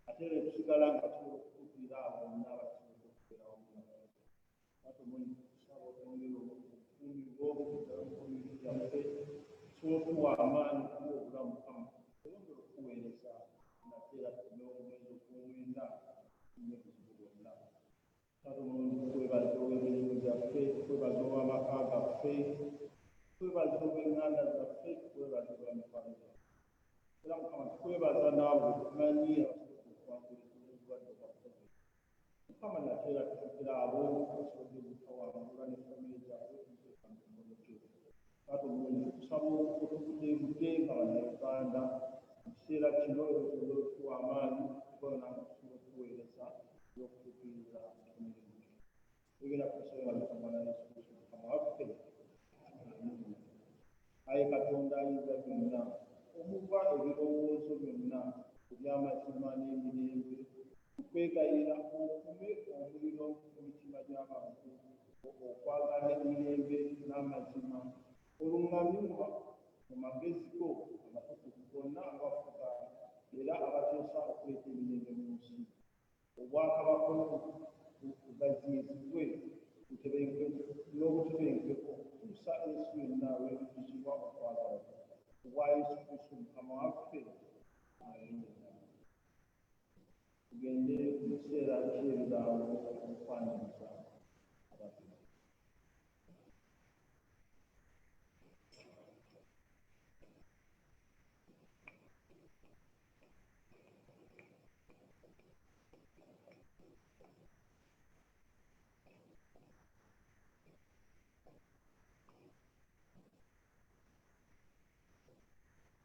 ate ne tusigala nga tusobola okutuukirira abo bonna abasobola okubeera wamu. Ate omuli tusaba okwongera obukuumi bw'obukuumirizi yaffe tusobola okuwa amaanyi okuwa obulamu Mukama oyongera okuweereza nate era n'omwezi ogw'omwenda n'ebizibu byonna. Ate omulundi twebaza ow'emirimu gyaffe, twebaza ow'amaka gaffe, twebaza ow'enganda zaffe, twebaza ow'emikwano gyaffe. Era Mukama tukwebaza naawe tumanyi abasobola okuwangula obulwadde bwa COVID. Mukama nate era tutukira abo abasobodde obutawangula ne famire zaabwe tuzeekanga omwoyo gyo. Ate omulundi tukusaba okutudde nga bannayuganda mu kiseera kino era tusobola okuwa amaanyi okukola nga tusobola okuweereza n'okutuukiriza emirimu gyo. Tugenda kusaba nga tukamana Yesu Kristo Mukama waffe. Ayi Katonda ayinza byonna, omuva ebirowoozo byonna eby'amazima n'emirembe, tukwegayirira okume omuliro mu mitima gy'abantu, okwagala emirembe n'amazima, oluŋŋamyuma mu magezi go amatukuvu gonna abafuga era abateesa okuleeta emirembe mu nsi. Obwakabaka bugaziyizibwe n'obutebenkevu okutuusa ensi yonna lw'erijjuzibwa okwagala obwa Yesu Kristo Mukama waffe. Amiina. Tugende mu kiseera ky'ebiraamo okukwaniriza abazibu.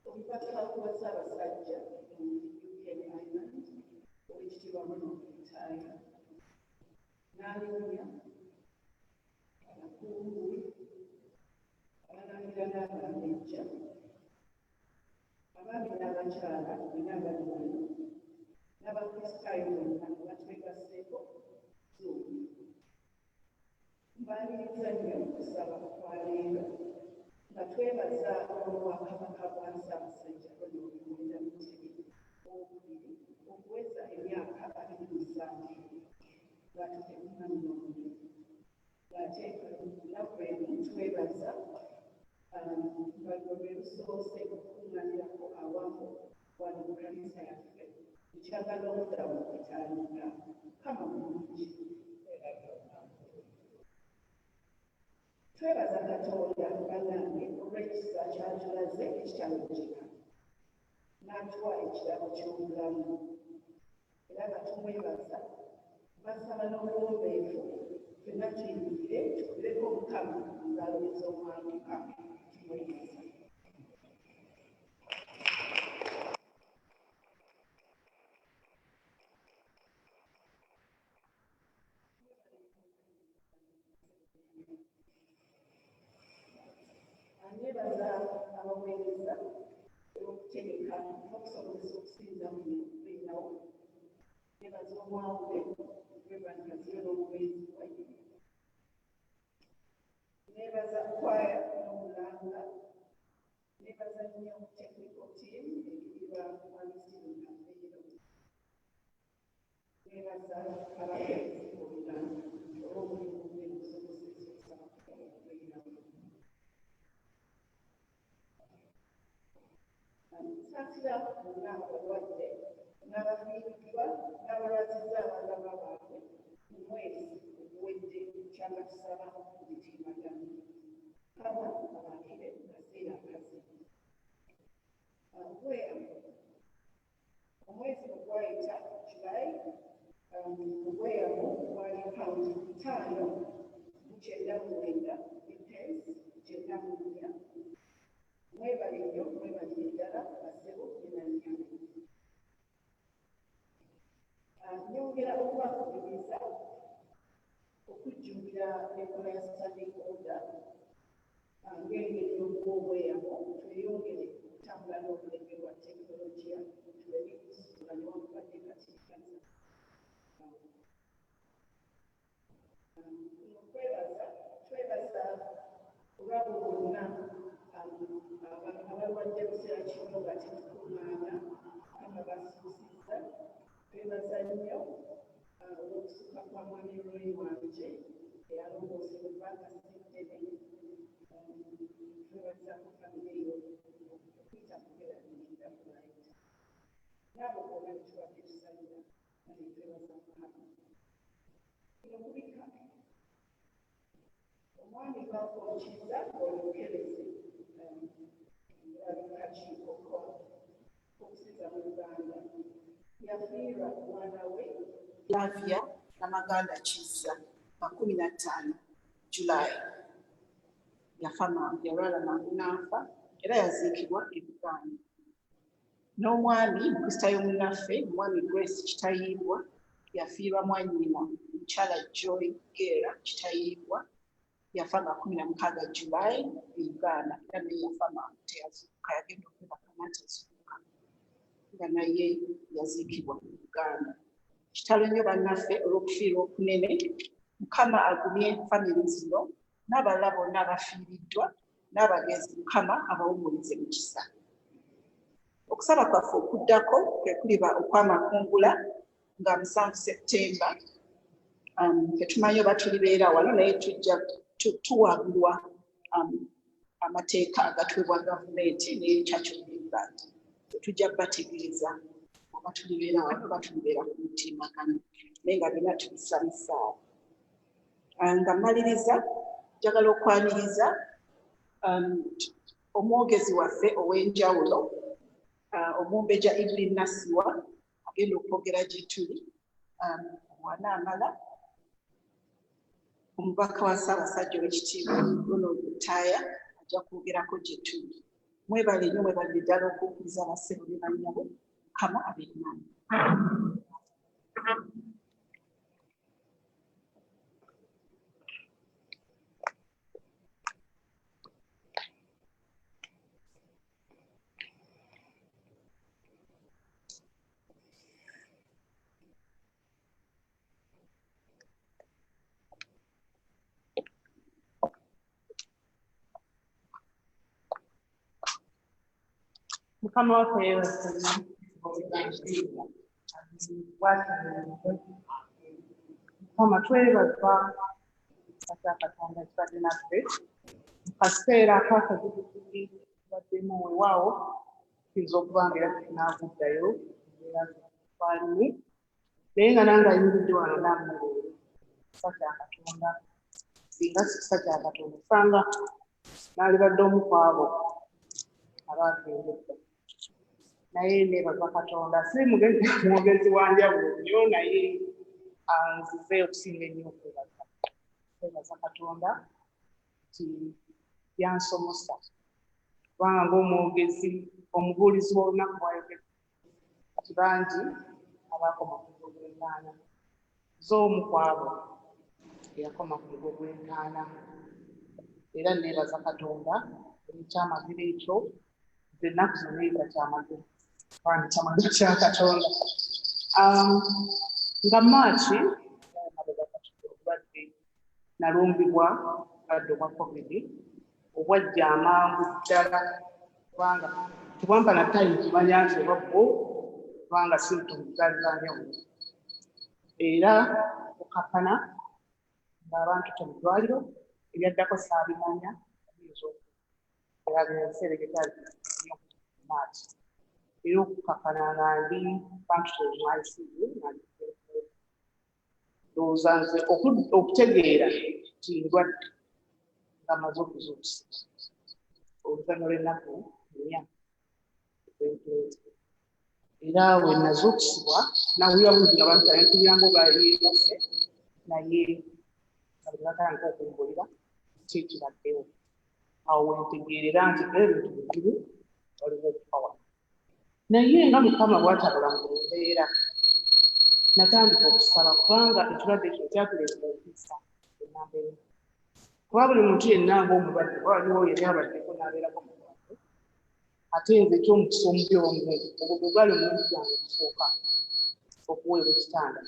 Omubaka wa Ssaabasajja mu UK Island Oweekitiibwa Mulotaaya n'alumya abakungu abalangira n'abambejja abaami n'abakyala bonna abali wano n'abakristaayo bonna abatwegasseeko zombi. Mbaliriza nnyo okusaba kwa leero nga twebaza Obwakabaka bwa Ssaabasajja Ronald Muwenda Mutebi owookubiri okuweza emyaka 27 ng'atutemeka nnyo ng'ate Lavureni twebaza nga lwe lusoose okukunganirako awamu wano mu kkanisa yaffe ekyaga lockdown etandika. Mukama mulungi. Twebaza Katonda bannange olw'ekisa kyatulaze ekitalojjeka n'atuwa ekirabo ky'obulamu era nga tumwebaza basaba n'obuwombeefu ffenna tuyingire tukuleko Mukama ngalo ez'omwanguka tumwebaza. Nebaza abaweereza okutegeka n'okusobozesa okusinza mu binawo. Nebaza omwawule Reverend Kaziro n'obuweerezibwa. Nebaza kwaya n'omulanga. Nebaza nnyo technical team ekirirwa Mwalimu Kafeero. Nebaza abaweereza bonna olw'omulimu gw'okusobozesa okusaba kw'okubeeramu. Nsasira bonna abalwadde n'abafiiridwa n'abalwazizza abalama baabwe mu mwezi oguwedde kyanga tusaba obutimbagano. Kama abaakire mu kaseera akazibu. Omwezi ogwayita July obweyamo gwali paundi 5.99 pence 94. Mwebale nnyo, mwebalire ddala bassebo ne bannyange. Nyongera okubakubiriza okujjumbira enkola ya standing order ng'engeri y'okuwa obweyamo tweyongere okutambula n'obulembe bwa tekinologiya tuleme kusitula newankubadde katiikaza. Twebaza olwabo bonna abalwadde ebiseera kimu nga tetukuŋŋaana kama basuubizza twebaza nnyo olw'okusukka kwa mwami Roy wanje eyalongoosebwa nga Sseddene twebaza ku famire eyo okuyita kugerageza kulayita n'abo bonna betubadde tusalira naye twebaza Mukama kino kubika omwami Okusinza Olukereze akakiiko Okusinza mu Luganda yafiirwa omwana we Lavia Namaganda Kizza 15 Julayi yalwala mangu n'afa era yaziikibwa e Buganda. N'omwami Mukristo munnaffe omwami Grace Kitayimbwa yafiirwa mwannyina mukyala Joy Gera Kitayimbwa yafa nga 16 Julayi e Uganda era naye yafa mangu teyazuukuka yagenda okwebaka n'atazuukuka nga naye yaziikibwa mu Uganda. Kitalo nnyo bannaffe olw'okufiirwa okunene. Mukama agumye famire zino n'abalala bonna abafiiriddwa n'abagenzi Mukama abawummulize mu kisa. Okusaba kwaffe okuddako kwe kuliba okwamakungula nga 7 Septemba tetumanyi oba tulibeera wano naye tujja tuwabulwa amateeka agatwebwa gavumenti ne Church of England. Tujja kubategeeza oba tulibeera wano oba tulibeera ku mutimbagano naye nga byonna tubisanyusaawo. Nga mmaliriza njagala okwaniriza omwogezi waffe ow'enjawulo Omumbejja Evelyn Nasiwa agenda okwogera gye tuli wanaamala omubaka wa Ssaabasajja Oweekitiibwa Ronald Lutaaya ajja kwogerako gye tuli. Mwebale nnyo mwebalire ddala okukkiriza abassebo ne bannyabo Mukama abeere nammwe. Mukama waffe yeebazibwa Mukama twebaza kya Katonda kibadde naffe mu kaseera ak'akazibuzibu tubaddemu weewaawo tuyinza okuba nga era tunaavuddayo era twalimu naye nga nange ayimiridde wano nammwe leero kisa kya Katonda singa si kisa kya Katonda osanga naalibadde omu ku abo abagendedda. Naye neebaza Katonda si mwogezi wa njawulo nnyo naye nzize okusinga ennyo okwebaza. Twebaza Katonda nti yansomosa kubanga ng'omwogezi omubuulizi w'olunaku bw'ayogera kati bangi abaakoma ku mugo gw'entaana z'omu ku abo eyakoma ku mugo gw'entaana era neebaza Katonda ekyamagiro ekyo ennaku zonna eyita kyamagiro kubanga kyamagiro kya Katonda. Nga Maaci obulwadde nalumbibwa obulwadde obwa COVID obwajja amangu ddala kubanga tebwampa na time kimanya nti oba bwo kubanga symptoms zaali za njawulo era okkakkana ng'abantu temuddwaliro ebyaddako saabimanya era ebiseera ebitaali nnyo Maaci era okukkakkana nga ndi bantu temumaisiyo ndowooza nze okutegeera nti ndwadde nga maze okuzuukusa oluvannyuma lw'ennaku 4 era bwe nazuukusibwa nawulira bulungi nga bantu abankubiranga oba yeebase naye nga bwe bakalanga okumbulira ki ekibaddewo awo wentegeerera nti ebintu bizibu waliwo okufawa naye nga Mukama bw'atabula mu mbeera natandika okusaba kubanga ekirwadde ekyo kyatuleetera okuyisa ennamba emu kuba buli muntu yenna ng'omulwadde waliwo yali abaddeko n'abeerako mulwadde ate nze ekyomukisa omubi omugungu ogwo gwe gwali omulundi gwange okusooka okuweebwa ekitanda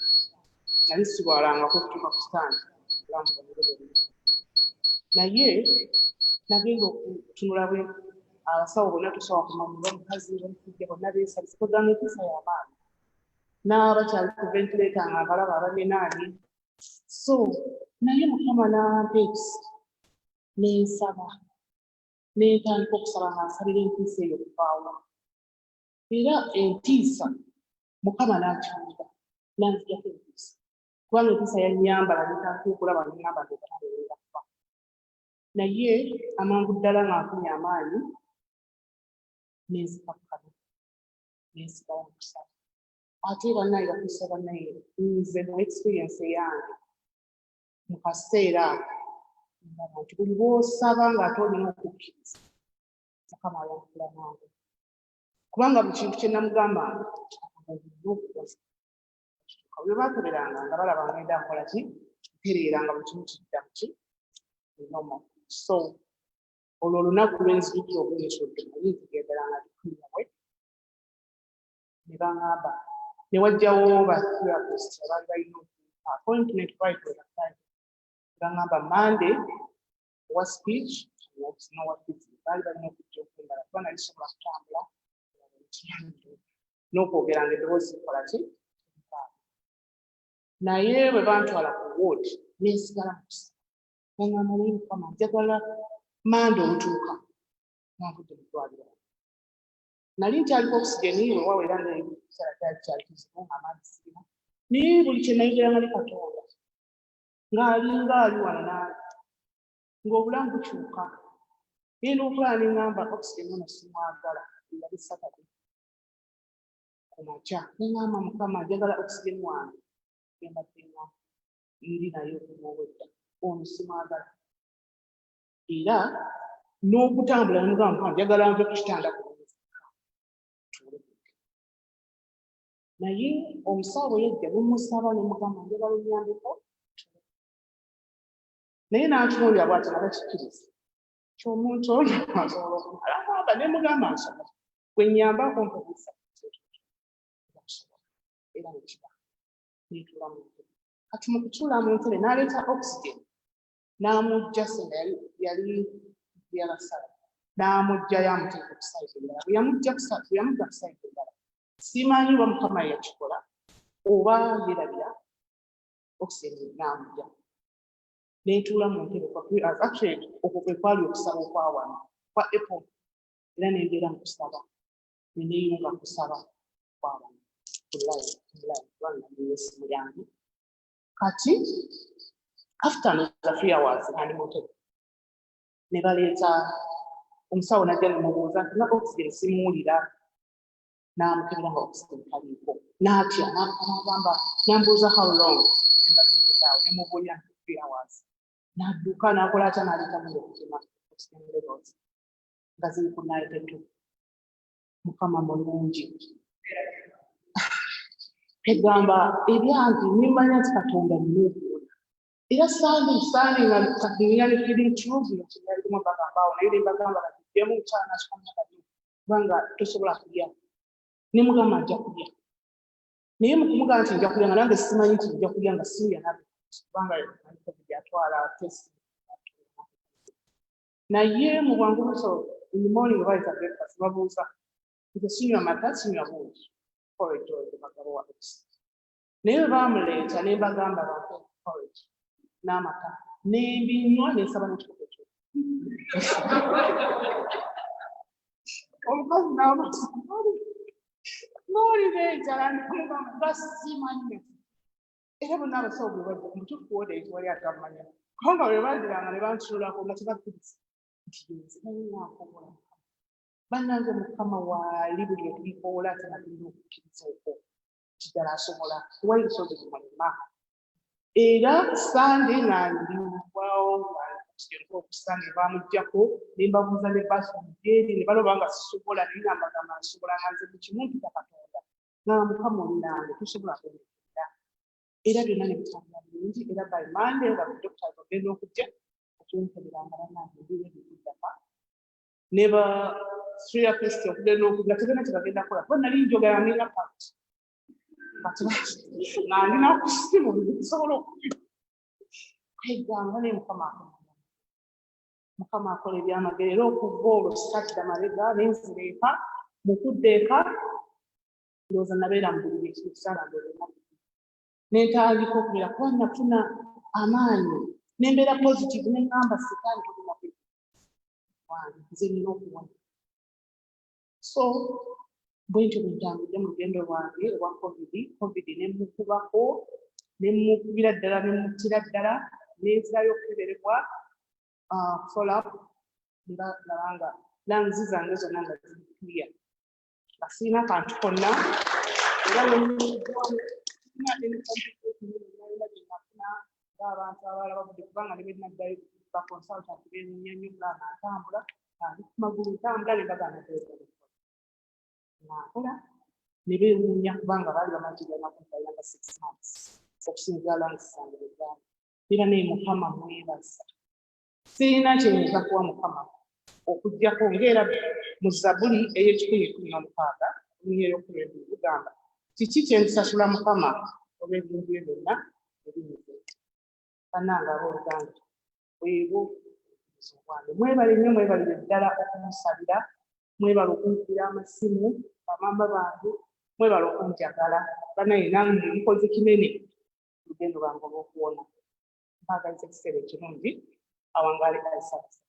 nali sirwalangako okutuuka ku kitanda olamu bamire bonna naye nagenda okutunula abasawo bonna tusobola kumanya omukazi omufudde bonna beesabise kugamba empisa y'amaanyi n'abakyali ku ventilator nga abalaba abanenaani. So naye Mukama n'ampa ekisa n'ensaba n'entandika okusaba nga nsabira entiisa eyo okuvaawo. Era entiisa Mukama n'akiwulira n'anzijjako entiisa kubanga entiisa yannyambala n'entandika okulaba n'engamba nti kufa. Naye amangu ddala nga nfunye amaanyi n'enzikakkana n'ensigala mu kusaba. Ate bannaye bakusa bannaye nze mu experience eyange mu kaseera ndaba nti buli bw'osaba ng'ate olina okukkiriza Mukama ayanjula nange kubanga buli kintu kye namugambanga bwe baakeberanga nga balaba ngenda nkola ki ntereera nga buli kimu kidda ki enomo. So olwo olunaku lwenzijukira obwensodde naye ntegeerera nga tufunyawe ne baŋŋamba ne wajjawo batherapist abaali balina appointment right website baŋŋamba Monday owa speech nowa physics baali balina okujja okwembala kuba nali sobola kutambula n'okwogeranga eddoboozi kola ki naye bwe bantwala ku ward n'ensigala mu kusaba baŋŋamba naye Mukama njagala Monday olutuuka navudde mu ddwaliro. Nali nkyaliko oxygeni weewaawo era n'ekiseera kyali kizibu ng'amaanyi sirina naye buli kye nayogeranga ne Katonda ng'alinga ali wano nange ng'obulamu bukyuka genda okulaba ne ŋŋamba oxygeni ono simwagala yali Saturday ku makya ne ŋŋamba Mukama njagala oxygeni wange embadde nga ndi naye okunoobwedda ono simwagala era n'okutambula ne mugamba Mukama njagala nve ku kitanda ku naye omusawo yajja nemusaba nemugamba njagala onnyambeko naye n'atunuulira bw'ati nga takikkiriza ky'omuntu oyo asobola okumala nemugamba nsoma gwe nnyambako mpozesa era nekiba netuula mu ntebe kati mu kutuula mu ntebe n'aleeta oxygen n'amugja senga yali yalasala n'amugjayo amuteeka ku sayidi endala bwe yamugja ku sayidi endala simanyi oba Mukama yakikola oba yerabira oxygen n'amugja n'etuula mu ntebe actually okwo kwe kwali okusaba okwawano kwa Apple era n'embeera mu kusaba neneeyunga kusaba kwawano kubanga n'esimu yange kati after the 3 hours ali mu ntebe ne baleeta omusawo najja nemubuuza nti na oxygen simuwulira n'amukebera nga oxygen taliiko n'atya n'agamba nambuuza how long embaddeawo nemubuulira nti 3 hours n'adduka n'akola atya n'aleetamu okutema oxygen levels nga ziri ku 92. Mukama mulungi egamba ebyange nimanya nti Katonda nneekuona era saani nga kakinya ne feeding tube nokyalimu bagambaawo naye nembagamba batiddemu mukyala kikamya kati kubanga tosobola kulya nemugamba nja kulya naye mukumugamba nti nja kulya nga nange simanyi nti nja kulya nga siruya nabe kubanga yatwala test naye mu bwangu buso in the morning baita breakfast babuuza nti sinywa mata sinywa buugi porridge oyo bagabo wa naye bwe bamuleeta ne mbagamba bampe porridge n'amata nembinywa nensaba n'ekikopo kyo omukazi n'amasa n'olina enjala nemugamba basimanyi era bonna abasawo bwe bajja mutuufu woda ekiwali atamanya kubanga bwe baziranga ne bantunulako nga tebakkiriza nti yenze naye nakobola bannange Mukama waali buli etubikoola ate nga tulina okukkiriza okwo kiddala asobola tewali lusozi lumulema era sande nga ndiwawo nga okusande bamuggyako ne mbabuuza ne basomujeeri ne baloba nga sisobola naye nga mbagamba nsobola nga nze buli kimu mpita Katonda nga Mukama olinange tosobola kwemerera era byonna ne bitambula bulungi era by Monday nga dokita ogenda okujja okunkebera ngalanange ndiwe ebikuddama ne ba therapist okugenda okujja tebena kyebagenda kukola kuba nali njogera nina part nga nina kusimu nsobola okugamba ne Mukama Mukama akola ebyamagero era okuva olwo sitadda mabega nenzira eka mu kudda eka ndowooza nabeera mu buli ekisalamba olunaku nentandika okubeera kuba nafuna amaanyi nembeera positive neŋŋamba sitaani tolina wange nze nina okuwona so bwe ntyo bwe ntambudde mu lugendo lwange olwa covid nemukubako nemukubira ddala nemuttira ddala nenzirayo okukeberebwa follow-up nga nalanga lanzi zange zonna nga ziri clear nga sirina kantu konna era nafuna ng'abantu abalala bavudde kubanga ne benaddayo baconsultant benyumya nnyo mulaba ntambula ali ku magulu ntambula ne bagana nakola ne beewuunya kubanga baali bamanyi galina kuntalanga 6 months okusinzira langi zange bwezaali era naye Mukama mwebaza sirina kyenyinza kuwa Mukama okuggyako ng'era mu Zabbuli ey'ekikumi-16 ey'okubiri bugamba kiki kyenkusasula Mukama olw'ebintu bye byonna ebiyinza bannange abooluganda bwebo wange mwebale nnyo mwebalire ddala okumusabira mwebale okunkubira amasimu bamama bange mwebale okunjagala banaye nange mukoze kinene olugendo lwange olw'okuwona mpagaliza ekiseera ekirungi awangaale alisabisa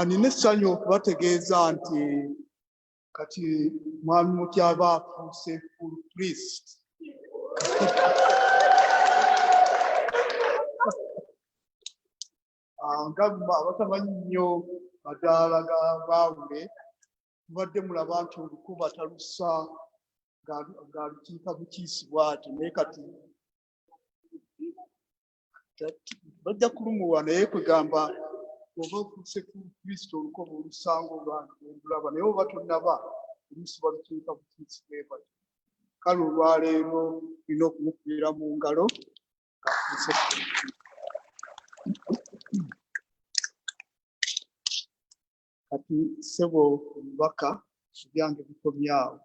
nina essanyu okubategeeza nti kati mwami Mutyaba afuuse full priest nga abatamanyi nnyo madaala ga baawule mubadde mulaba nti olukuba talussa ng'alukiika bukiisibwa ati naye kati bajja kulumuwa naye kwegamba oba ofuuse full priest olukoba olusanga olulaba naye oba tonnaba oluusi balukiika bukiisibwa ebati kale olwaleero olina okumukubira mu ngalo ng'afuuse full priest. Kati ssebo omubaka ebyange bikomyawo.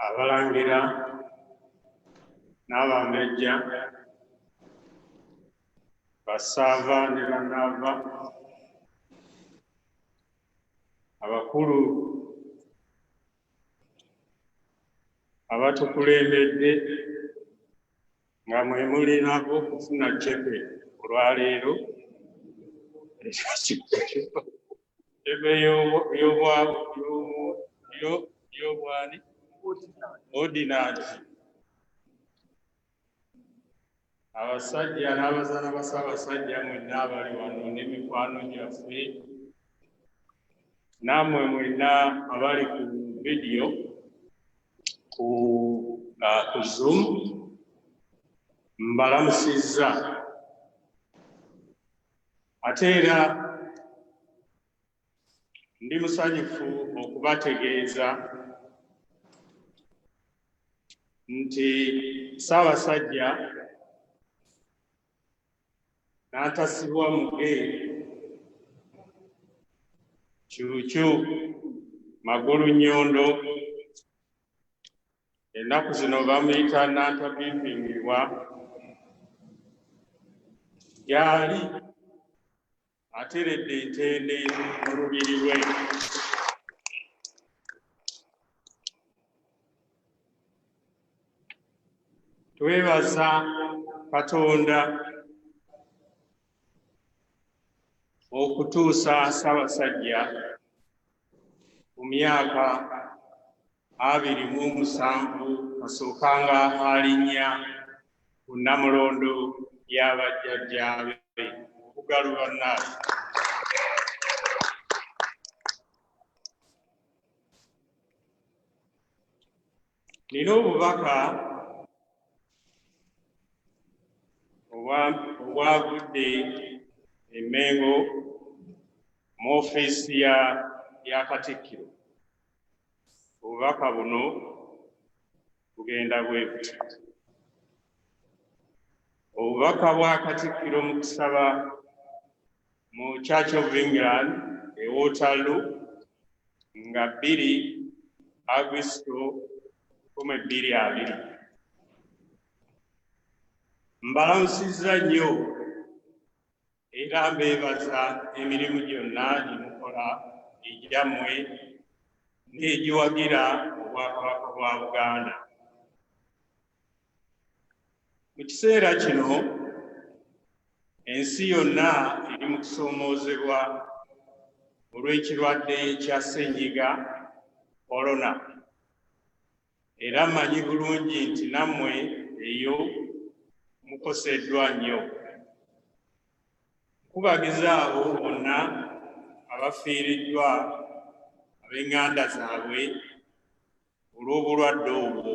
Abalangira n'abambejja basaava ne banaava abakulu abatukulembedde nga mwe muli nabo okufuna ccepe olwaleero ccepe y'obwani ordinance abasajja n'abazaana bassaabasajja mwenna abali wano n'emikwano gyaffe nammwe mwenna abali ku vidiyo ku Zoom mbalamusizza ate era ndi musanyufu okubategeeza nti Ssaabasajja n'atasibwa mugeeri Kyukyu Magulu Nnyondo ennaku zino bamuyita nantabimpingibwa gyali ateredde entende mu lubiri lwe twebaza Katonda okutuusa Ssaabasajja ku myaka 27 kasookanga alinnya ku Nnamulondo y'abajjajjaabe okugalu bannaabwe. Nina obubaka obwavudde e Mengo mu ofiisi ya Katikkiro. Obubaka buno bugenda bwe buti. Obubaka bwa Katikkiro mu kusaba mu Church of England e Waterloo nga 2 Augusito 2020. Mbalamusizza nnyo era mbeebaza emirimu gyonna gye mukola egyammwe n'egiwagira Obwakabaka bwa Buganda. Mu kiseera kino ensi yonna eri mu kusoomoozebwa olw'ekirwadde kya ssennyiga Corona. Era mmanyi bulungi nti nammwe eyo mukoseddwa nnyo. Kubagiza abo bonna abafiiriddwa ab'eŋŋanda zaabwe olw'obulwadde obwo.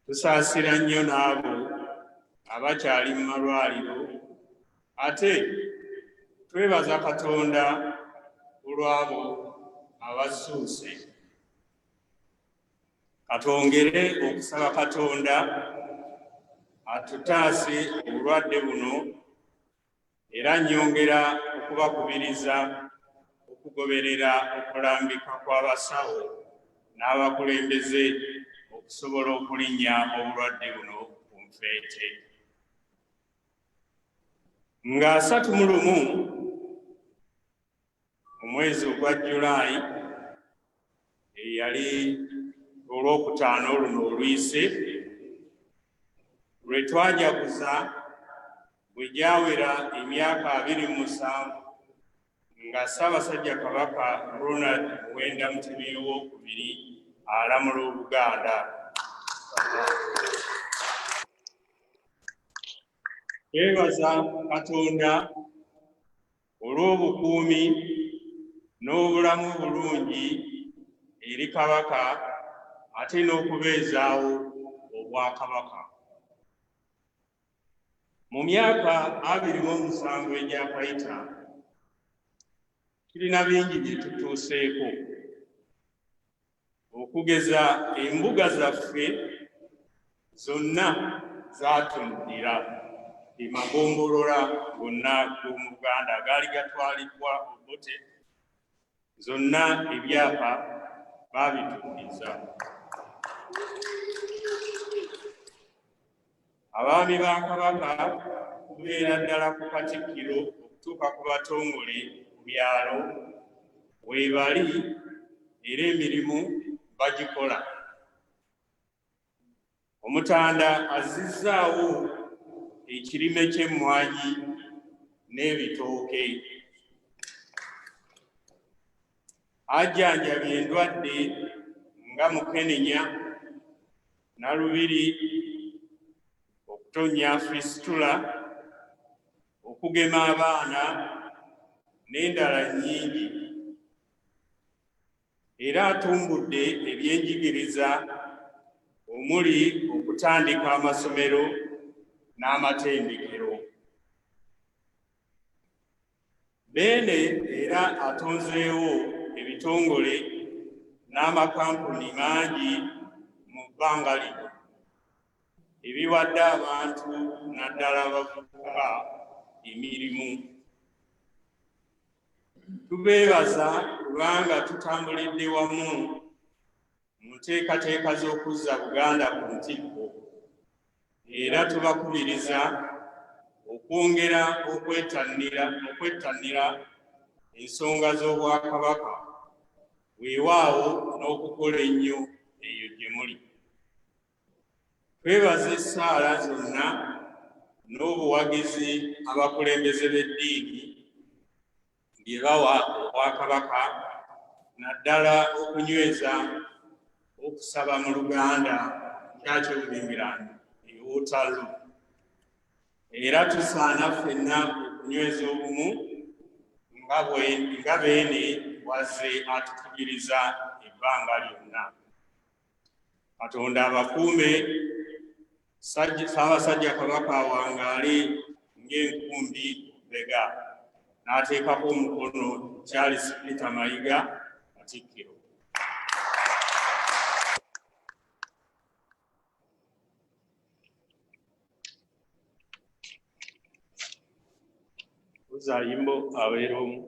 Tusaasira nnyo n'abo abakyali mu malwaliro, ate twebaza Katonda olw'abo abassuuse. Katwongere okusaba Katonda atutaase obulwadde buno, era nnyongera okubakubiriza okugoberera okulambika kw'abasawo n'abakulembeze okusobola okulinnya obulwadde buno ku nfeete. Nga 31 omwezi ogwa Julayi eyali olwokutaano luno oluyise, lwe twajaguza bwe gyawera emyaka 27 nga Ssaabasajja Kabaka Ronald Muwenda Mutebi II alamula Oluganda. Twebaza Katonda olw'obukuumi n'obulamu obulungi eri Kabaka ate n'okubeezaawo Obwakabaka. Mu myaka 27 egyakayita tulina bingi bye tutuuseeko, okugeza embuga zaffe zonna zaatunuulira, amagombolola gonna g'omu Buganda agaali gatwalibbwa Obote, zonna ebyapa baabituuliza. Abaami ba Kabaka kubeera ddala ku Katikkiro okutuuka ku batongole ku byalo weebali era emirimu bagikola. Omutanda azizzaawo ekirime ky'emmwanyi n'ebitooke. Ajjanjabye endwadde nga mukenenya, nalubiri, okutonya fistula, okugema abaana n'endala nnyingi. Era atumbudde ebyenjigiriza omuli okutandika amasomero n'amatendekero. Beene era atonzeewo ebitongole n'amakampuni mangi mu bbanga lino ebiwadde abantu naddala abavubuka emirimu. Tubeebaza kubanga tutambulidde wamu mu nteekateeka z'okuzza Buganda ku ntikko, era tubakubiriza okwongera okwettanira ensonga z'Obwakabaka, weewaawo n'okukola ennyo eyo gye muli. Twebaza essaala zonna n'obuwagizi abakulembeze b'eddiini bye bawa Obwakabaka, naddala okunyweza okusaba mu Luganda Church of England e Waterloo. Era tusaana ffenna okunyweza obumu nga beene wazze atukubiriza ebbanga lyonna. Katonda abakuume, Ssaabasajja Kabaka awangaale ng'enkumbi bega, n'ateekako omukono Charles Peter Mayiga Katikkiro. Uzayimbo abeera omu.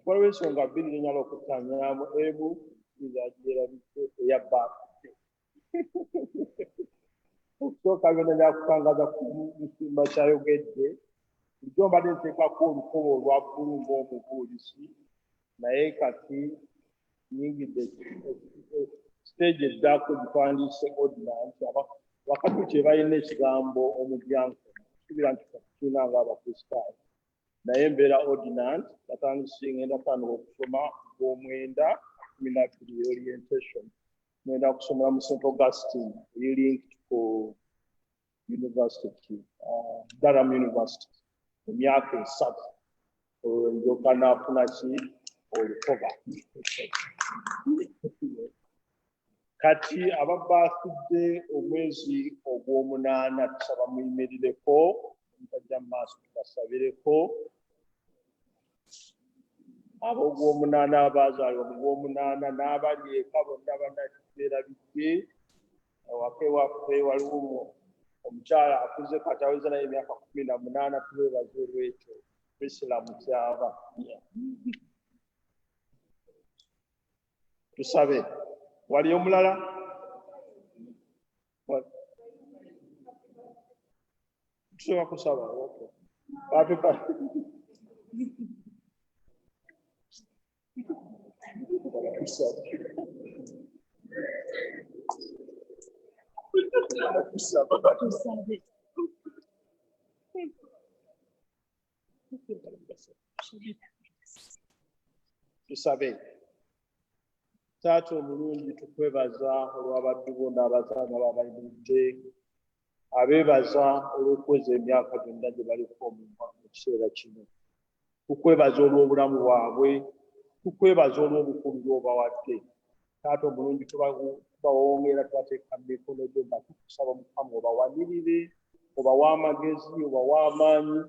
Waliwo ensonga bbiri zenyala okutanyaamu. Emu bizagira eya baafudde. Okusooka byonna byakutangaza ku musumba kyayogedde. Bulijjo mbadde nteekako olukoba olwa bbulu ng'omubuulisi, naye kati nyingidde stage eddaako gitwandiise ordinance. Wakati kye balina ekigambo omujjanko kibira nti kakina ng'abakristaayo, naye mbeera ordinance batandise ngenda tandika okusoma gw'omwenda 12 orientation. Ngenda kusomera mu St. Augustine eri linked ku University, Durham University, emyaka 3 ndyoka naafuna ki olukoba. Kati ababaafudde omwezi ogw'omunaana tusaba muyimirireko, mutajja mu maaso tubasabireko. ab'ogwomunaana abaazaalibwa mu Gwomunaana n'abali eka bonna bannange beerabidde. Awaka ewaffe waliwo omukyala akuze kati aweza naye emyaka 18. Tubeebaza olw'ekyo Islam kyaba. Tusabe. Wali omulala? Tusobola kusaba. Tusabe. Taata omulungi, tukwebaza olw'abaddu bonna abazaana babayimiridde, abeebaza olw'okuweza emyaka gyonna gye baliko mu kiseera kino. Tukwebaza olw'obulamu bwabwe, tukwebaza olw'obukulu bw'obawadde. Taata omulungi, tubawongera tubateeka mu mikono gyo nga tukusaba Mukama obawanirire, obawe amagezi, obawe amaanyi,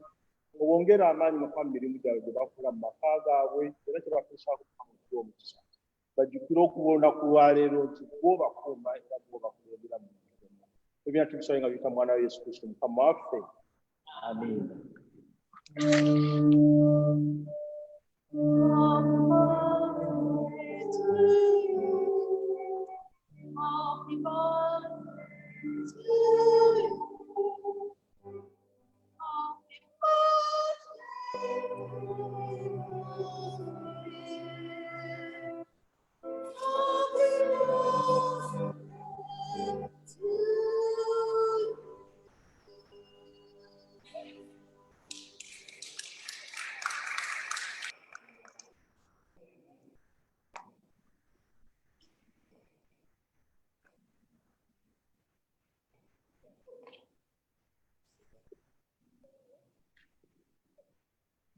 obongere amaanyi Mukama mu mirimu gyabwe gye bakola mu maka gaabwe, era kyebatuusaako Mukama okuwa bajjukire okuba olunaku lwaleero nti bw'obakuuma era bw'obakulembera mu bintu byonna. Ebyo tubisabe nga biyita Mwana wa Yesu Kristo Mukama waffe. Amiina.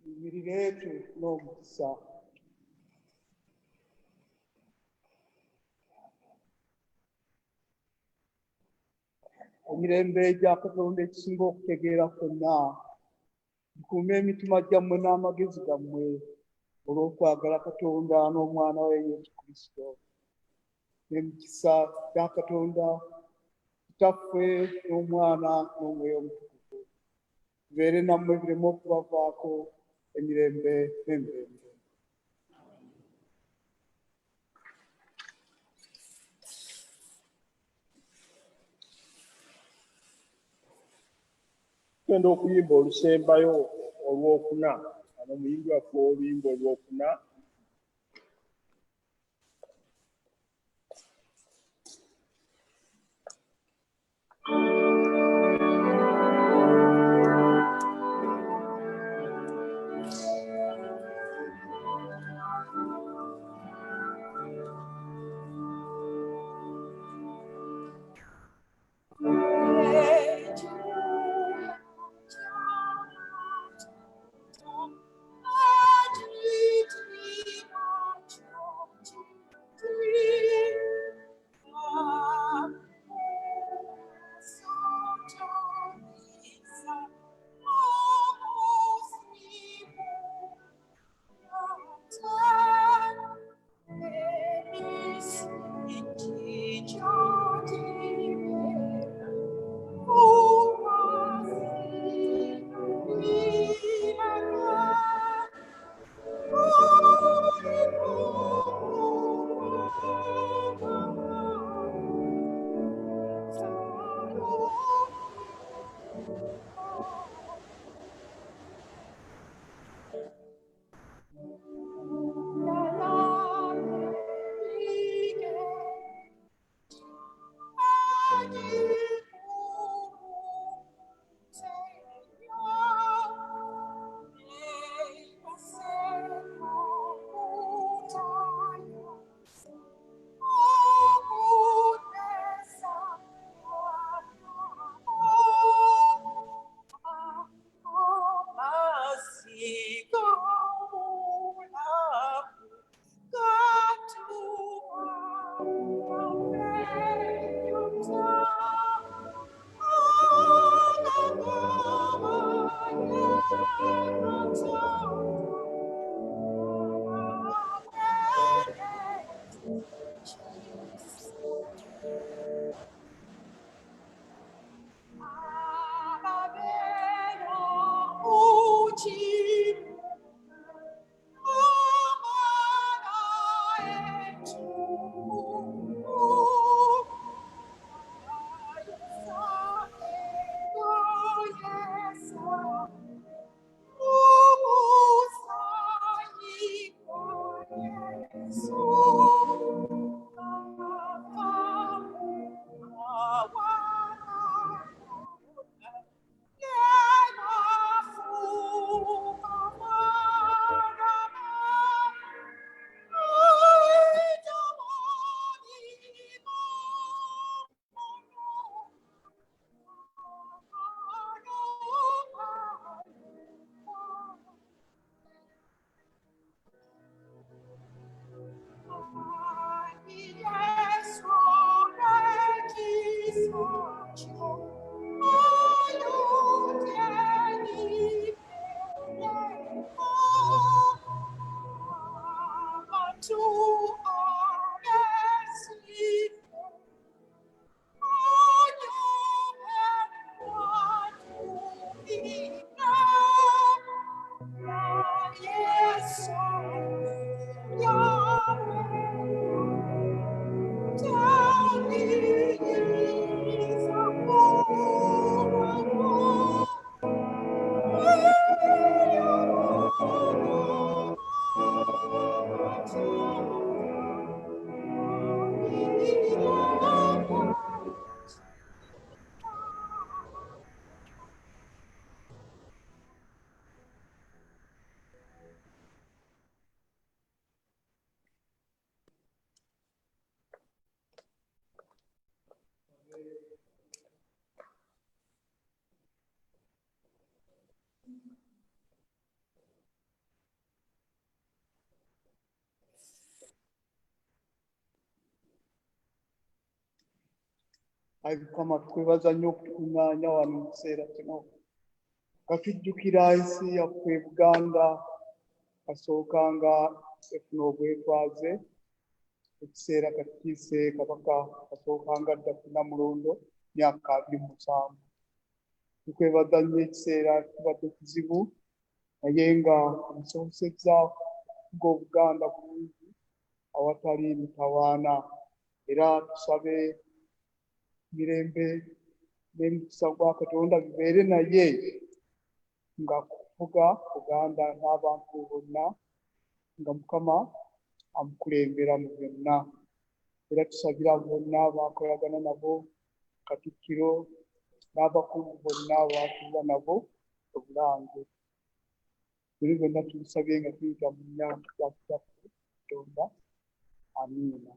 Tuyimirire tufune omukisa. Emirembe gya Katonda ekisinga okutegeera kwonna gikuume emitima gyammwe n'amagezi gammwe olw'okwagala Katonda n'Omwana we Yesu Kristo. N'emikisa gya Katonda Kitaffe n'Omwana n'Omwoyo Omutukuvu bibeere nammwe, bireme okubavaako emirembe n'emirembe. Tugenda okuyimba olusembayo olwokuna. Ano muyimbi waffe oluyimba olwokuna. Mukama tukwebaza nnyo okutukuŋŋaanya wano mu kiseera kino nga tujjukira ensi yaffe Buganda kasookanga efuna obwetwaze ekiseera kati kiise Kabaka kasookanga adda ku Namulondo myaka 27. Tukwebaza nnyo ekiseera kibadde kizibu naye nga omusobozesezza okufuga Obuganda bulungi awatali mitawaana, era tusabe mirembe n'emikisa gwa Katonda bibeere naye nga kufuga Buganda n'abantu bonna nga Mukama amukulembera mu byonna. Era tusabira bonna bakolagana nabo, Katikkiro n'abakungu bonna baatuula nabo obulange. Bino byonna tubisabye nga tuyita mu nnyanja ya Kitaffe Katonda. Amiina.